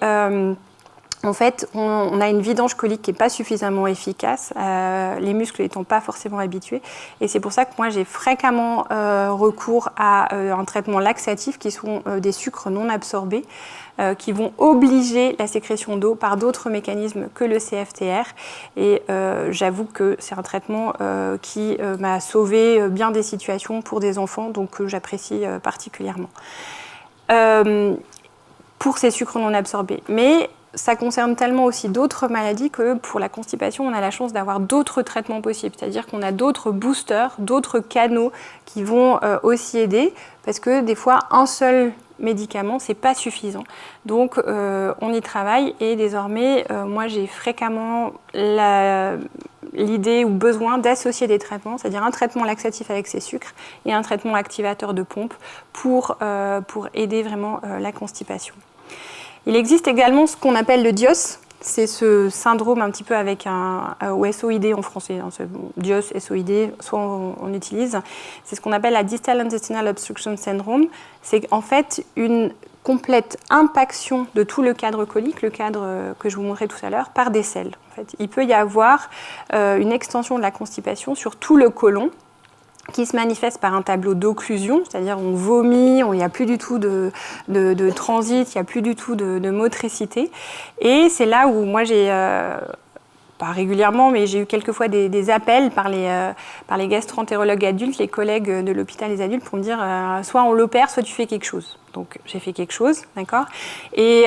A: en fait, on a une vidange colique qui n'est pas suffisamment efficace, les muscles n'étant pas forcément habitués. Et c'est pour ça que moi, j'ai fréquemment recours à un traitement laxatif qui sont des sucres non absorbés, qui vont obliger la sécrétion d'eau par d'autres mécanismes que le CFTR. Et j'avoue que c'est un traitement qui m'a sauvé bien des situations pour des enfants, donc que j'apprécie particulièrement. Pour ces sucres non absorbés. Mais ça concerne tellement aussi d'autres maladies que pour la constipation, on a la chance d'avoir d'autres traitements possibles. C'est-à-dire qu'on a d'autres boosters, d'autres canaux qui vont aussi aider, parce que des fois, un seul médicament, c'est pas suffisant. Donc, on y travaille et désormais, moi, j'ai fréquemment l'idée ou besoin d'associer des traitements, c'est-à-dire un traitement laxatif avec ces sucres et un traitement activateur de pompe pour aider vraiment la constipation. Il existe également ce qu'on appelle le DIOS, c'est ce syndrome un petit peu avec ou SOID en français, DIOS, SOID, soit on utilise, c'est ce qu'on appelle la Distal Intestinal Obstruction Syndrome. C'est en fait une complète impaction de tout le cadre colique, le cadre que je vous montrais tout à l'heure, par des selles. En fait, il peut y avoir une extension de la constipation sur tout le côlon, qui se manifeste par un tableau d'occlusion, c'est-à-dire on vomit, il n'y a plus du tout de transit, il n'y a plus du tout de motricité. Et c'est là où moi j'ai, pas régulièrement, mais j'ai eu quelquefois des appels par les gastro-entérologues adultes, les collègues de l'hôpital des adultes, pour me dire soit on l'opère, soit tu fais quelque chose. Donc j'ai fait quelque chose, d'accord ? Et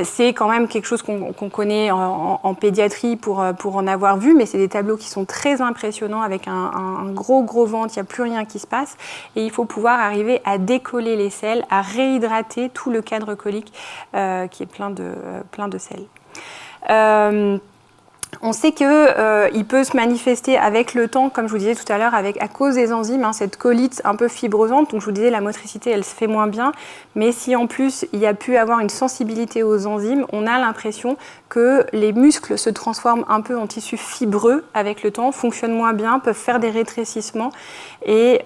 A: c'est quand même quelque chose qu'on connaît en pédiatrie pour en avoir vu, mais c'est des tableaux qui sont très impressionnants avec un gros ventre, il n'y a plus rien qui se passe. Et il faut pouvoir arriver à décoller les selles, à réhydrater tout le cadre colique qui est plein de sels. On sait qu'il peut se manifester avec le temps, comme je vous disais tout à l'heure, à cause des enzymes, cette colite un peu fibrosante. Donc je vous disais, la motricité, elle se fait moins bien. Mais si en plus, il y a pu avoir une sensibilité aux enzymes, on a l'impression que les muscles se transforment un peu en tissu fibreux avec le temps, fonctionnent moins bien, peuvent faire des rétrécissements. Et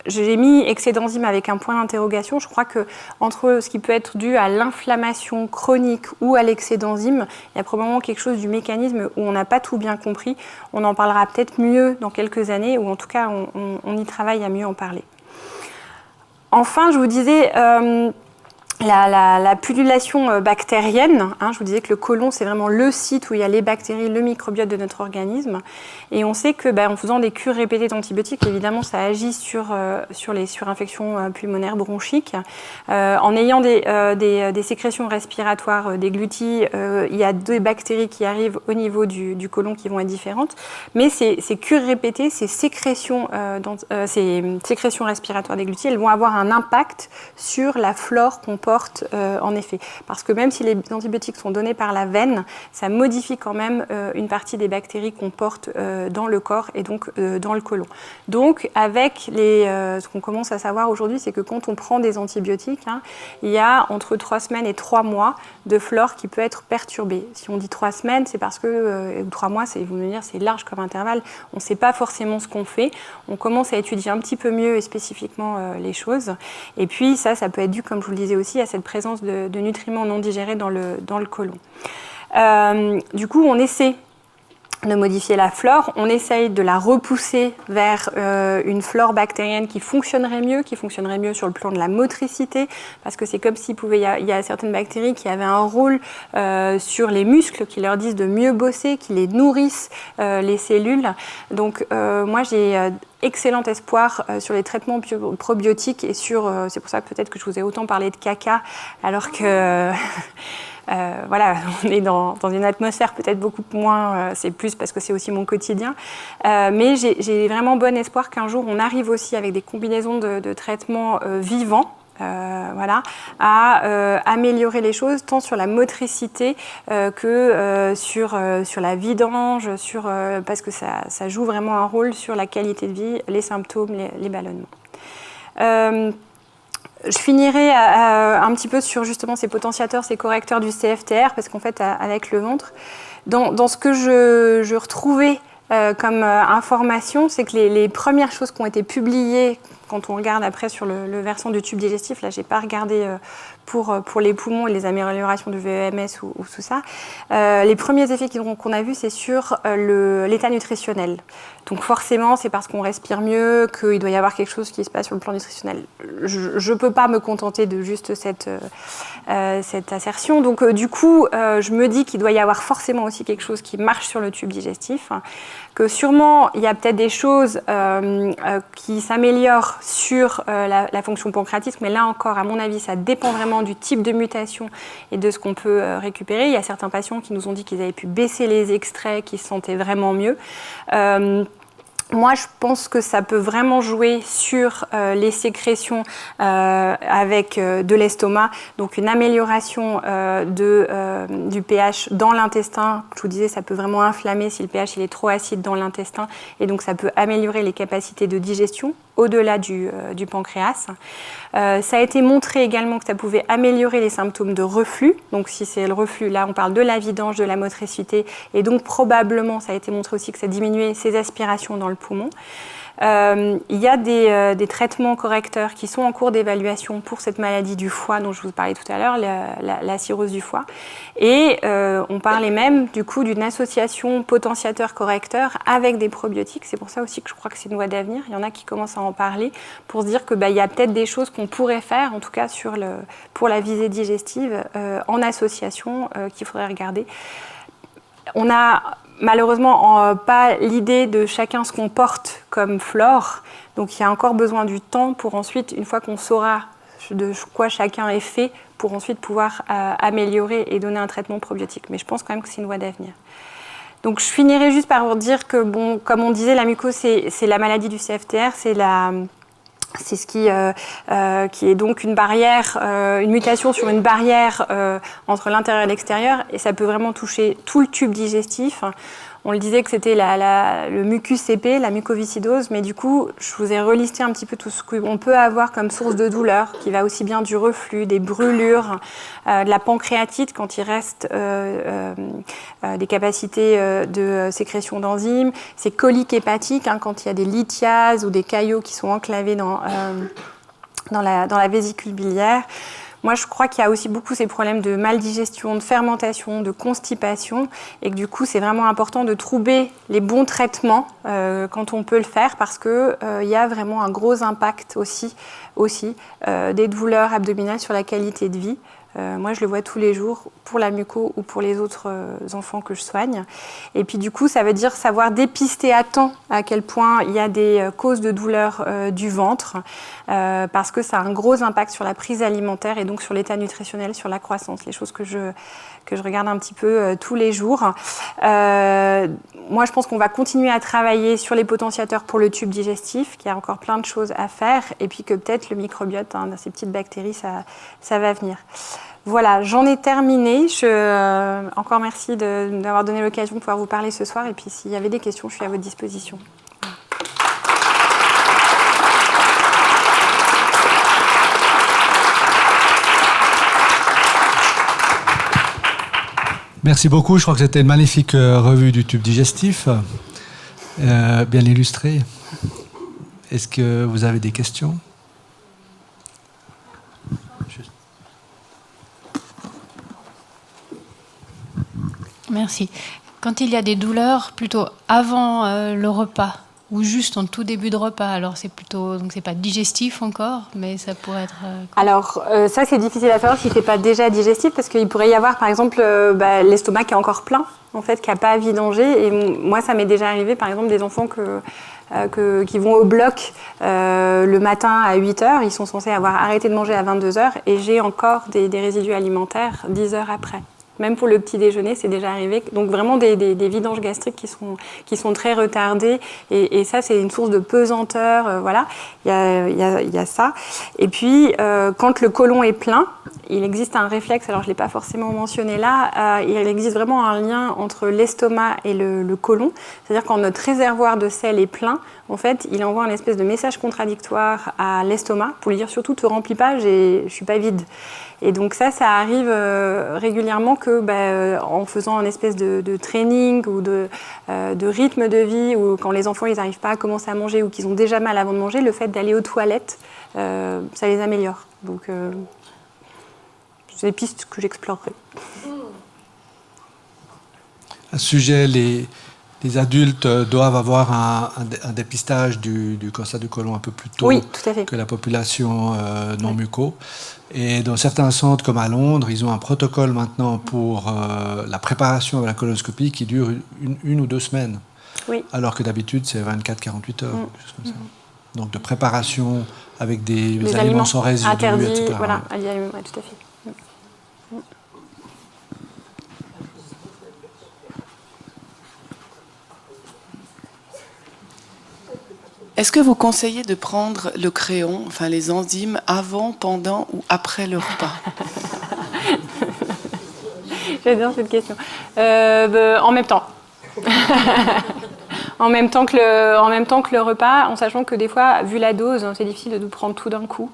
A: j'ai mis excès d'enzymes avec un point d'interrogation. Je crois qu'entre ce qui peut être dû à l'inflammation chronique ou à l'excès d'enzymes, il y a probablement quelque chose du mécanisme où on n'a pas tout bien compris. On en parlera peut-être mieux dans quelques années, ou en tout cas, on y travaille à mieux en parler. Enfin, je vous disais, la pullulation bactérienne, je vous disais que le côlon, c'est vraiment le site où il y a les bactéries, le microbiote de notre organisme. Et on sait que, en faisant des cures répétées d'antibiotiques, évidemment, ça agit sur les surinfections pulmonaires bronchiques. En ayant des sécrétions respiratoires dégluties, il y a des bactéries qui arrivent au niveau du côlon qui vont être différentes. Mais ces cures répétées, ces sécrétions respiratoires dégluties, elles vont avoir un impact sur la flore qu'on porte portent en effet. Parce que même si les antibiotiques sont donnés par la veine, ça modifie quand même une partie des bactéries qu'on porte dans le corps et donc dans le côlon. Donc avec ce qu'on commence à savoir aujourd'hui, c'est que quand on prend des antibiotiques, il y a entre 3 semaines et 3 mois de flore qui peut être perturbée. Si on dit 3 semaines, c'est parce que, ou 3 mois, vous me dire, c'est large comme intervalle, on ne sait pas forcément ce qu'on fait. On commence à étudier un petit peu mieux et spécifiquement les choses. Et puis ça peut être dû, comme je vous le disais aussi, à cette présence de nutriments non digérés dans le côlon. Du coup, on essaie de modifier la flore, on essaye de la repousser vers une flore bactérienne qui fonctionnerait mieux sur le plan de la motricité, parce que c'est comme s'il y a certaines bactéries qui avaient un rôle sur les muscles, qui leur disent de mieux bosser, qui les nourrissent les cellules. Donc moi j'ai excellent espoir sur les traitements probiotiques et c'est pour ça peut-être que je vous ai autant parlé de caca, alors que voilà, on est dans une atmosphère peut-être beaucoup moins, c'est plus parce que c'est aussi mon quotidien, mais j'ai vraiment bon espoir qu'un jour on arrive aussi avec des combinaisons de traitements vivants, voilà, à améliorer les choses tant sur la motricité que sur la vidange, parce que ça joue vraiment un rôle sur la qualité de vie, les symptômes, les ballonnements. Je finirai un petit peu sur justement ces potentiateurs, ces correcteurs du CFTR, parce qu'en fait, avec le ventre, dans ce que je retrouvais comme information, c'est que les premières choses qui ont été publiées, quand on regarde après sur le versant du tube digestif, là, je n'ai pas regardé pour les poumons et les améliorations du VEMS ou tout ça, les premiers effets qu'on a vus, c'est sur l'état nutritionnel. Donc forcément, c'est parce qu'on respire mieux qu'il doit y avoir quelque chose qui se passe sur le plan nutritionnel. Je ne peux pas me contenter de juste cette assertion. Donc du coup, je me dis qu'il doit y avoir forcément aussi quelque chose qui marche sur le tube digestif, que sûrement, il y a peut-être des choses qui s'améliorent sur la fonction pancréatique, mais là encore, à mon avis, ça dépend vraiment du type de mutation et de ce qu'on peut récupérer. Il y a certains patients qui nous ont dit qu'ils avaient pu baisser les extraits, qu'ils se sentaient vraiment mieux. Moi, je pense que ça peut vraiment jouer sur les sécrétions avec de l'estomac, donc une amélioration du pH dans l'intestin. Je vous disais, ça peut vraiment inflammer si le pH il est trop acide dans l'intestin, et donc ça peut améliorer les capacités de digestion au-delà du pancréas. Ça a été montré également que ça pouvait améliorer les symptômes de reflux. Donc si c'est le reflux, là on parle de la vidange, de la motricité, et donc probablement ça a été montré aussi que ça diminuait ces aspirations dans le poumon. Il y a des traitements correcteurs qui sont en cours d'évaluation pour cette maladie du foie dont je vous parlais tout à l'heure, la cirrhose du foie. Et on parlait même du coup d'une association potentiateur-correcteur avec des probiotiques. C'est pour ça aussi que je crois que c'est une voie d'avenir. Il y en a qui commencent à en parler pour se dire que il y a peut-être des choses qu'on pourrait faire, en tout cas pour la visée digestive, en association, qu'il faudrait regarder. On a malheureusement pas l'idée de chacun ce qu'on porte comme flore, donc il y a encore besoin du temps pour ensuite, une fois qu'on saura de quoi chacun est fait, pour ensuite pouvoir améliorer et donner un traitement probiotique. Mais je pense quand même que c'est une voie d'avenir. Donc je finirai juste par vous dire que, bon, comme on disait, la mucose, c'est la maladie du CFTR, c'est ce qui est donc une barrière, une mutation sur une barrière entre l'intérieur et l'extérieur, et ça peut vraiment toucher tout le tube digestif. On le disait que c'était le mucus épais, la mucoviscidose, mais du coup, je vous ai relisté un petit peu tout ce qu'on peut avoir comme source de douleur, qui va aussi bien du reflux, des brûlures, de la pancréatite quand il reste des capacités de sécrétion d'enzymes, c'est coliques hépatiques quand il y a des lithiases ou des caillots qui sont enclavés dans la vésicule biliaire. Moi, je crois qu'il y a aussi beaucoup ces problèmes de maldigestion, de fermentation, de constipation, et que du coup, c'est vraiment important de trouver les bons traitements quand on peut le faire, parce que y a vraiment un gros impact aussi des douleurs abdominales sur la qualité de vie. Moi, je le vois tous les jours pour la muco ou pour les autres enfants que je soigne. Et puis du coup, ça veut dire savoir dépister à temps à quel point il y a des causes de douleur du ventre, parce que ça a un gros impact sur la prise alimentaire et donc sur l'état nutritionnel, sur la croissance, les choses que je regarde un petit peu tous les jours. Moi, je pense qu'on va continuer à travailler sur les potentiateurs pour le tube digestif, qu'il y a encore plein de choses à faire, et puis que peut-être le microbiote, ces petites bactéries, ça va venir. Voilà, j'en ai terminé. Encore merci d'avoir donné l'occasion de pouvoir vous parler ce soir, et puis s'il y avait des questions, je suis à votre disposition.
B: Merci beaucoup. Je crois que c'était une magnifique revue du tube digestif, bien illustrée. Est-ce que vous avez des questions ?
C: Merci. Quand il y a des douleurs, plutôt avant le repas ou juste en tout début de repas, alors c'est plutôt, donc c'est pas digestif encore, mais ça pourrait être...
A: Alors ça c'est difficile à savoir si c'est pas déjà digestif, parce qu'il pourrait y avoir par exemple l'estomac qui est encore plein, en fait, qui n'a pas à vidanger. Et moi ça m'est déjà arrivé par exemple des enfants qui vont au bloc le matin à 8h, ils sont censés avoir arrêté de manger à 22h et j'ai encore des résidus alimentaires 10 heures après. Même pour le petit déjeuner, c'est déjà arrivé. Donc vraiment des vidanges gastriques qui sont très retardées. Et ça, c'est une source de pesanteur. Voilà, il y a ça. Et puis, quand le côlon est plein, il existe un réflexe, alors je ne l'ai pas forcément mentionné là, il existe vraiment un lien entre l'estomac et le côlon. C'est-à-dire quand notre réservoir de sel est plein, en fait, il envoie un espèce de message contradictoire à l'estomac pour lui dire surtout, te remplis pas, je ne suis pas vide. Et donc ça arrive régulièrement que en faisant une espèce de training ou de rythme de vie, ou quand les enfants ils n'arrivent pas à commencer à manger ou qu'ils ont déjà mal avant de manger, le fait d'aller aux toilettes, ça les améliore. Donc c'est des pistes que j'explorerai.
B: À ce sujet, les adultes doivent avoir un dépistage du cancer du côlon un peu plus tôt,
A: oui, tout à fait,
B: que la population non muco. Et dans certains centres, comme à Londres, ils ont un protocole maintenant pour la préparation à la colonoscopie qui dure une ou 2 semaines.
A: Oui.
B: Alors que d'habitude, c'est 24-48 heures, quelque chose comme ça. Donc de préparation avec des aliments sans résidus,
A: interdits,
B: etc.
A: Voilà, ouais, tout à fait.
D: Est-ce que vous conseillez de prendre le crayon, enfin les enzymes, avant, pendant ou après le repas ?
A: J'adore cette question. En même temps. en même temps que le repas, en sachant que des fois, vu la dose, c'est difficile de tout prendre tout d'un coup,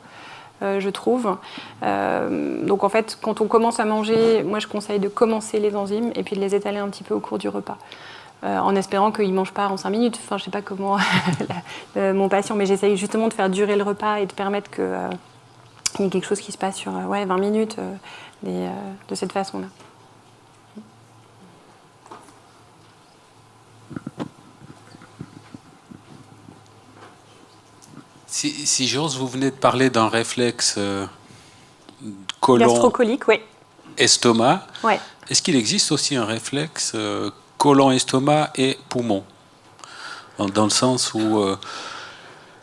A: je trouve. Donc en fait, quand on commence à manger, moi je conseille de commencer les enzymes et puis de les étaler un petit peu au cours du repas. En espérant qu'il ne mange pas en 5 minutes. Enfin, je ne sais pas comment mon patient, mais j'essaye justement de faire durer le repas et de permettre qu'il y ait quelque chose qui se passe sur 20 minutes de cette façon-là.
E: Si j'ose, vous venez de parler d'un réflexe côlon,
A: gastrocolique, oui.
E: Estomac.
A: Ouais.
E: Est-ce qu'il existe aussi un réflexe côlon, estomac et poumon, dans le sens où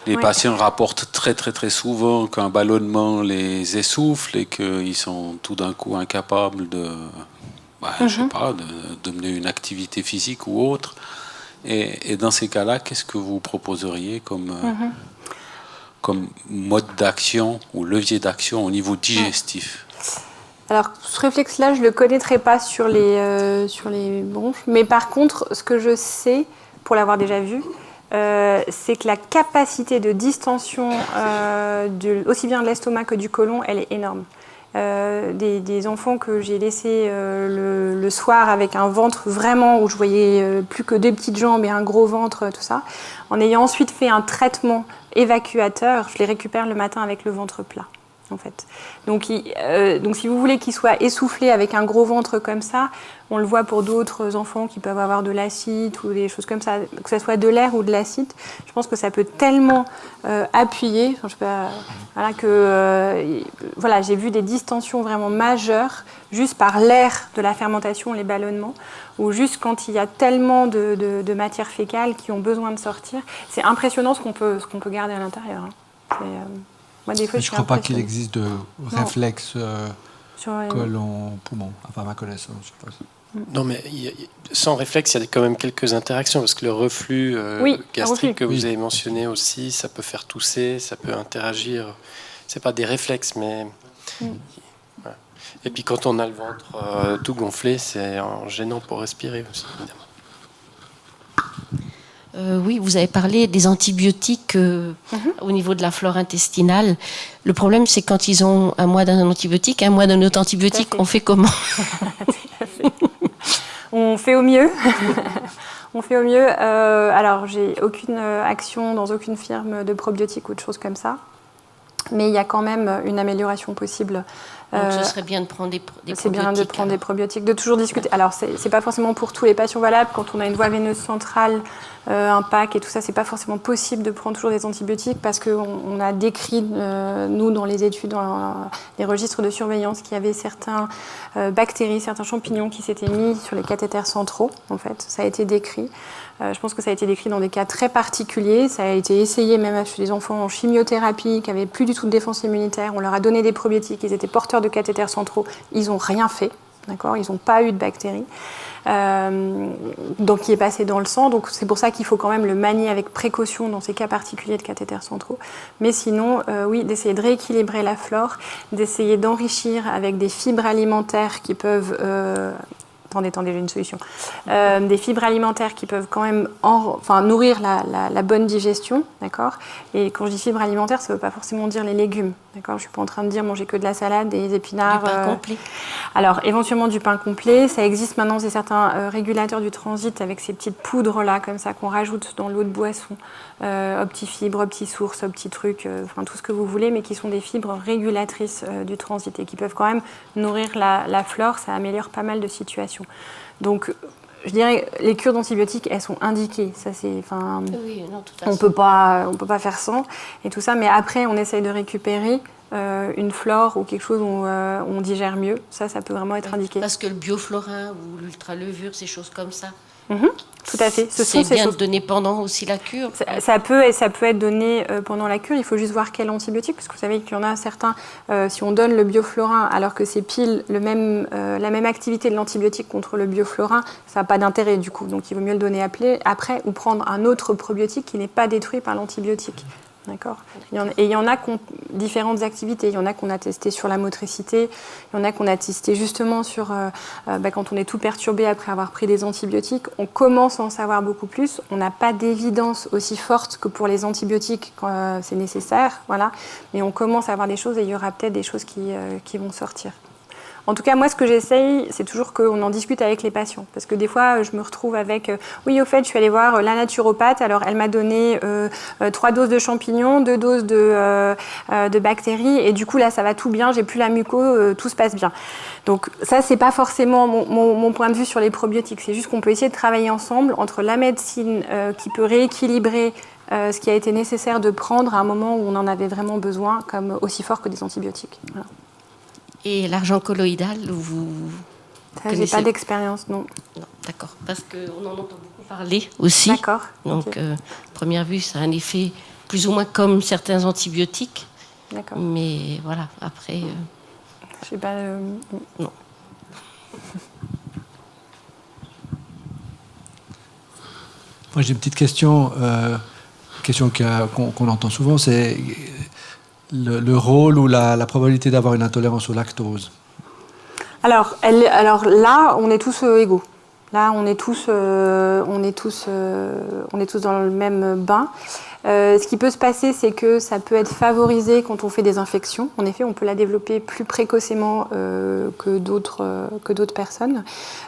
E: les patients rapportent très très très souvent qu'un ballonnement les essouffle et qu'ils sont tout d'un coup incapables de mener une activité physique ou autre. Et dans ces cas-là, qu'est-ce que vous proposeriez comme mode d'action ou levier d'action au niveau digestif ?
A: Alors, ce réflexe-là, je ne le connaîtrais pas sur les bronches. Mais par contre, ce que je sais, pour l'avoir déjà vu, c'est que la capacité de distension, aussi bien de l'estomac que du côlon, elle est énorme. Des enfants que j'ai laissés le soir avec un ventre vraiment où je voyais plus que 2 petites jambes et un gros ventre, tout ça, en ayant ensuite fait un traitement évacuateur, je les récupère le matin avec le ventre plat. en fait. Donc si vous voulez qu'il soit essoufflé avec un gros ventre comme ça, on le voit pour d'autres enfants qui peuvent avoir de l'acide ou des choses comme ça, que ce soit de l'air ou de l'acide. Je pense que ça peut tellement appuyer, enfin, je sais pas, voilà, que voilà, j'ai vu des distensions vraiment majeures juste par l'air de la fermentation, les ballonnements, ou juste quand il y a tellement de matières fécales qui ont besoin de sortir. C'est impressionnant ce qu'on peut garder à l'intérieur. Hein. Moi, des fois,
B: Je ne crois pas qu'il existe de réflexe
A: sur
B: colon-poumon, enfin à ma connaissance. Je sais pas.
F: Non, mais sans réflexe, il y a quand même quelques interactions, parce que le reflux gastrique que vous avez mentionné aussi, ça peut faire tousser, ça peut interagir. C'est pas des réflexes, mais... Voilà. Et puis quand on a le ventre tout gonflé, c'est gênant pour respirer aussi, évidemment.
G: Oui, vous avez parlé des antibiotiques au niveau de la flore intestinale. Le problème, c'est quand ils ont un mois d'un antibiotique, un mois d'un autre antibiotique, on fait comment?
A: On fait au mieux. On fait au mieux. Alors, j'ai aucune action dans aucune firme de probiotiques ou de choses comme ça. Mais il y a quand même une amélioration possible.
G: Donc, ce serait bien de prendre des probiotiques.
A: C'est bien de prendre des probiotiques, de toujours discuter. Alors, c'est pas forcément pour tous les patients valables. Quand on a une voie veineuse centrale, un PAC et tout ça, c'est pas forcément possible de prendre toujours des antibiotiques parce qu'on a décrit, nous, dans les études, dans les registres de surveillance, qu'il y avait certains bactéries, certains champignons qui s'étaient mis sur les cathéters centraux, en fait. Ça a été décrit. Je pense que ça a été décrit dans des cas très particuliers. Ça a été essayé même chez des enfants en chimiothérapie qui n'avaient plus du tout de défense immunitaire. On leur a donné des probiotiques, ils étaient porteurs de cathéters centraux. Ils n'ont rien fait, d'accord ? Ils n'ont pas eu de bactéries. Donc qui est passé dans le sang. Donc c'est pour ça qu'il faut quand même le manier avec précaution dans ces cas particuliers de cathéters centraux. Mais sinon, oui, d'essayer de rééquilibrer la flore, d'essayer d'enrichir avec des fibres alimentaires qui peuvent... Attendez, j'ai une solution. Des fibres alimentaires qui peuvent quand même nourrir la bonne digestion, d'accord ? Et quand je dis fibres alimentaires, ça ne veut pas forcément dire les légumes, d'accord ? Je ne suis pas en train de dire manger que de la salade, des épinards.
G: Du pain complet.
A: Alors, éventuellement du pain complet. Ça existe maintenant, c'est certains régulateurs du transit avec ces petites poudres-là, comme ça, qu'on rajoute dans l'eau de boisson. Optifibres, Optisource, Optitruc, enfin tout ce que vous voulez, mais qui sont des fibres régulatrices du transit et qui peuvent quand même nourrir la flore. Ça améliore pas mal de situations. Donc, je dirais, les cures d'antibiotiques, elles sont indiquées. Ça, c'est,
G: oui, non, tout à fait.
A: on peut pas faire sans et tout ça. Mais après, on essaye de récupérer une flore ou quelque chose où on digère mieux. Ça peut vraiment être indiqué.
G: Parce que le bioflorin ou l'ultralevure, ces choses comme ça.
A: Tout à fait.
G: C'est bien de donner pendant aussi la cure.
A: Ça peut être donné pendant la cure. Il faut juste voir quel antibiotique, parce que vous savez qu'il y en a certains, si on donne le bioflorin alors que c'est pile la même activité de l'antibiotique contre le bioflorin, ça n'a pas d'intérêt du coup. Donc il vaut mieux le donner après ou prendre un autre probiotique qui n'est pas détruit par l'antibiotique. D'accord. Et il y en a qui ont différentes activités. Il y en a qu'on a testé sur la motricité. Il y en a qu'on a testé justement sur quand on est tout perturbé après avoir pris des antibiotiques. On commence à en savoir beaucoup plus. On n'a pas d'évidence aussi forte que pour les antibiotiques quand c'est nécessaire. Voilà. Mais on commence à avoir des choses et il y aura peut-être des choses qui vont sortir. En tout cas, moi, ce que j'essaye, c'est toujours qu'on en discute avec les patients. Parce que des fois, je me retrouve avec oui, au fait, je suis allée voir la naturopathe. Alors, elle m'a donné 3 doses de champignons, 2 doses de bactéries. Et du coup, là, ça va tout bien. J'ai plus la muco, tout se passe bien. Donc, ça, c'est pas forcément mon point de vue sur les probiotiques. C'est juste qu'on peut essayer de travailler ensemble entre la médecine qui peut rééquilibrer ce qui a été nécessaire de prendre à un moment où on en avait vraiment besoin, comme aussi fort que des antibiotiques. Voilà.
G: Et l'argent colloïdal, vous
A: j'ai pas d'expérience, non.
G: Non, d'accord. Parce qu'on en entend beaucoup parler aussi.
A: D'accord.
G: Donc,
A: Okay.
G: Première vue, ça a un effet plus ou moins comme certains antibiotiques.
A: D'accord.
G: Mais voilà, après...
A: Je sais pas...
G: Non.
B: Moi, j'ai une petite question, qu'on entend souvent, c'est le rôle ou la probabilité d'avoir une intolérance au lactose.
A: Alors là, on est tous égaux. Là, on est tous dans le même bain. Ce qui peut se passer, c'est que ça peut être favorisé quand on fait des infections. En effet, on peut la développer plus précocement que d'autres personnes.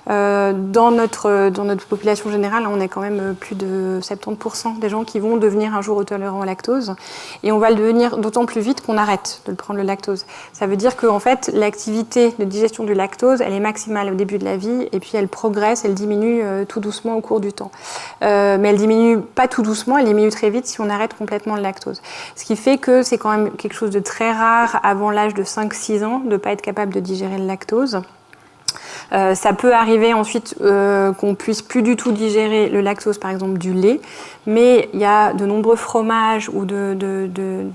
A: Dans notre population générale, on est quand même plus de 70% des gens qui vont devenir un jour intolérants au lactose. Et on va le devenir d'autant plus vite qu'on arrête de le prendre le lactose. Ça veut dire qu'en fait, l'activité de digestion du lactose, elle est maximale au début de la vie et puis elle progresse, elle diminue tout doucement au cours du temps. Mais elle diminue pas tout doucement, elle diminue très vite si on arrête complètement le lactose. Ce qui fait que c'est quand même quelque chose de très rare avant l'âge de 5-6 ans de ne pas être capable de digérer le lactose. Ça peut arriver ensuite qu'on puisse plus du tout digérer le lactose, par exemple du lait, mais il y a de nombreux fromages ou de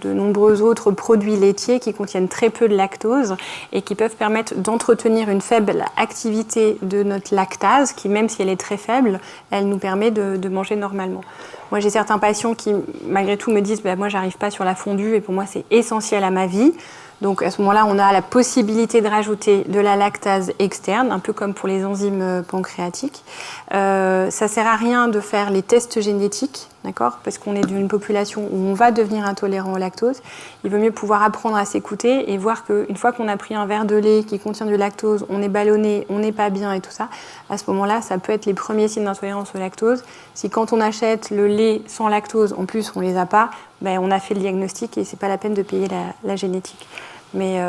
A: nombreux autres produits laitiers qui contiennent très peu de lactose et qui peuvent permettre d'entretenir une faible activité de notre lactase, qui même si elle est très faible, elle nous permet de manger normalement. Moi, j'ai certains patients qui, malgré tout, me disent moi, j'arrive pas sur la fondue et pour moi, c'est essentiel à ma vie. Donc à ce moment-là, on a la possibilité de rajouter de la lactase externe, un peu comme pour les enzymes pancréatiques. Ça ne sert à rien de faire les tests génétiques, d'accord, parce qu'on est d'une population où on va devenir intolérant au lactose. Il vaut mieux pouvoir apprendre à s'écouter et voir qu'une fois qu'on a pris un verre de lait qui contient du lactose, on est ballonné, on n'est pas bien et tout ça, à ce moment-là, ça peut être les premiers signes d'intolérance au lactose. Si quand on achète le lait sans lactose, en plus on ne les a pas, on a fait le diagnostic et ce n'est pas la peine de payer la génétique. Mais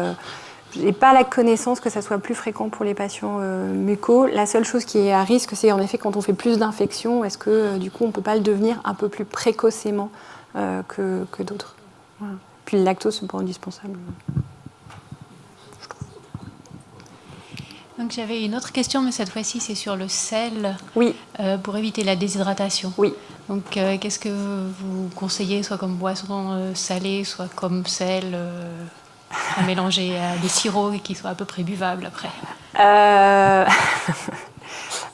A: je n'ai pas la connaissance que ça soit plus fréquent pour les patients mucos. La seule chose qui est à risque, c'est en effet quand on fait plus d'infections, est-ce que du coup on ne peut pas le devenir un peu plus précocement que d'autres. Voilà. Puis le lactose, c'est pas indispensable.
C: Donc j'avais une autre question, mais cette fois-ci c'est sur le sel,
A: oui.
C: Pour éviter la déshydratation.
A: Oui.
C: Donc qu'est-ce que vous conseillez, soit comme boisson salée, soit comme sel à mélanger à des sirops et qui soient à peu près buvables après?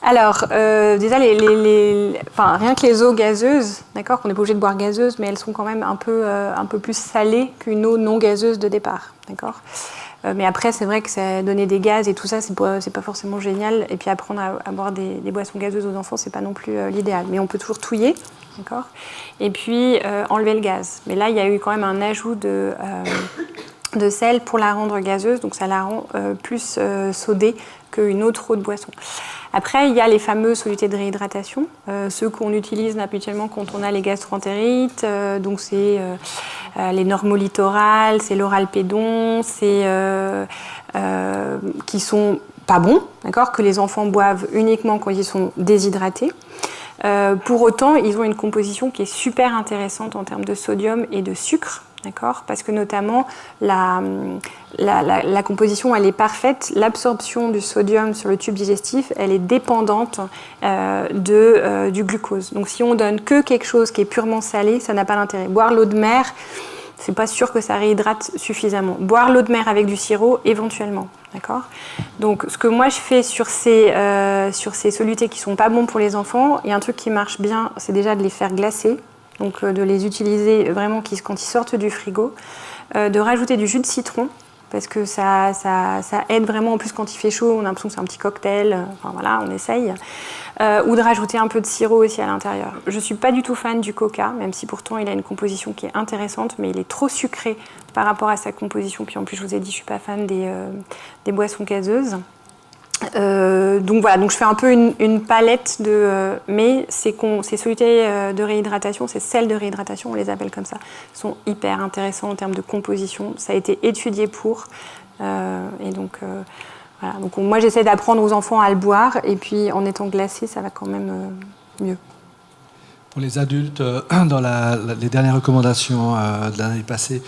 A: Alors, déjà, rien que les eaux gazeuses, d'accord, qu'on n'est pas obligé de boire gazeuses, mais elles sont quand même un peu plus salées qu'une eau non gazeuse de départ, d'accord. Mais après, c'est vrai que ça donner des gaz et tout ça, c'est pas forcément génial. Et puis apprendre à boire des boissons gazeuses aux enfants, c'est pas non plus l'idéal. Mais on peut toujours touiller, d'accord. Et puis enlever le gaz. Mais là, il y a eu quand même un ajout de sel pour la rendre gazeuse, donc ça la rend plus sodée qu'une autre eau de boisson. Après, il y a les fameux solutés de réhydratation, ceux qu'on utilise habituellement quand on a les gastro-entérites, donc c'est les normolittorales, c'est l'oralpédon, c'est qui sont pas bons, d'accord, que les enfants boivent uniquement quand ils sont déshydratés. Pour autant, ils ont une composition qui est super intéressante en termes de sodium et de sucre. D'accord, parce que notamment la composition elle est parfaite, l'absorption du sodium sur le tube digestif elle est dépendante du glucose. Donc si on donne que quelque chose qui est purement salé, ça n'a pas d'intérêt. Boire l'eau de mer, c'est pas sûr que ça réhydrate suffisamment. Boire l'eau de mer avec du sirop, éventuellement. D'accord. Donc ce que moi je fais sur ces solutés qui sont pas bons pour les enfants, il y a un truc qui marche bien, c'est déjà de les faire glacer. Donc de les utiliser vraiment quand ils sortent du frigo, de rajouter du jus de citron, parce que ça aide vraiment, en plus quand il fait chaud, on a l'impression que c'est un petit cocktail, enfin voilà, on essaye, ou de rajouter un peu de sirop aussi à l'intérieur. Je ne suis pas du tout fan du coca, même si pourtant il a une composition qui est intéressante, mais il est trop sucré par rapport à sa composition, puis en plus je vous ai dit, je ne suis pas fan des boissons gazeuses. Donc voilà, donc je fais un peu une palette mais ces solutés de réhydratation, ces sels de réhydratation, on les appelle comme ça, sont hyper intéressants en termes de composition. Ça a été étudié et donc voilà. Donc moi j'essaie d'apprendre aux enfants à le boire et puis en étant glacé, ça va quand même mieux.
B: Pour les adultes, dans les dernières recommandations de l'année passée,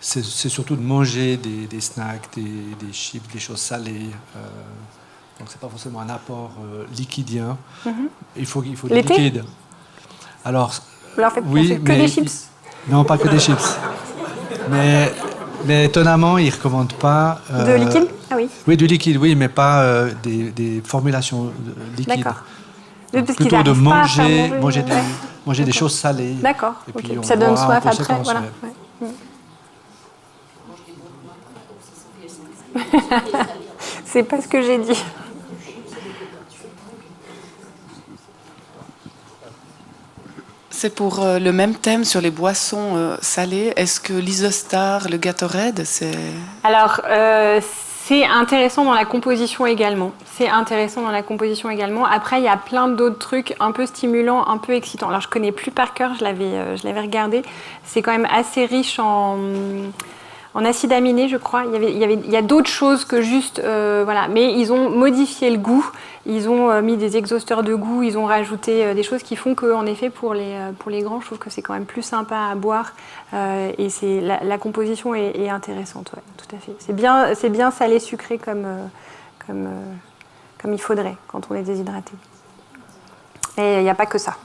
B: c'est surtout de manger des snacks, des chips, des choses salées. Donc c'est pas forcément un apport liquidien. Mm-hmm. Il faut du liquide. Alors
A: oui, mais que des chips.
B: Non, pas que des chips. Mais étonnamment, ils ne recommandent pas.
A: De liquide? Ah oui.
B: Oui, du liquide, oui, mais pas des formulations liquides.
A: D'accord.
B: Donc, plutôt de manger des choses salées.
A: D'accord.
B: Et puis
A: ça donne soif après. Voilà. Ouais. C'est pas ce que j'ai dit.
D: c'est pour le même thème sur les boissons salées. Est-ce que l'Isostar, le Gatorade, c'est...
A: Alors, c'est intéressant dans la composition également. Après, il y a plein d'autres trucs un peu stimulants, un peu excitants. Alors, je connais plus par cœur, je l'avais regardé. C'est quand même assez riche en acides aminés, je crois. Il y a d'autres choses que juste... voilà. Mais ils ont modifié le goût. Ils ont mis des exhausteurs de goût. Ils ont rajouté des choses qui font qu'en effet, pour les grands, je trouve que c'est quand même plus sympa à boire. Et la composition est intéressante, ouais, tout à fait. C'est bien salé, sucré comme il faudrait quand on est déshydraté. Et il n'y a pas que ça.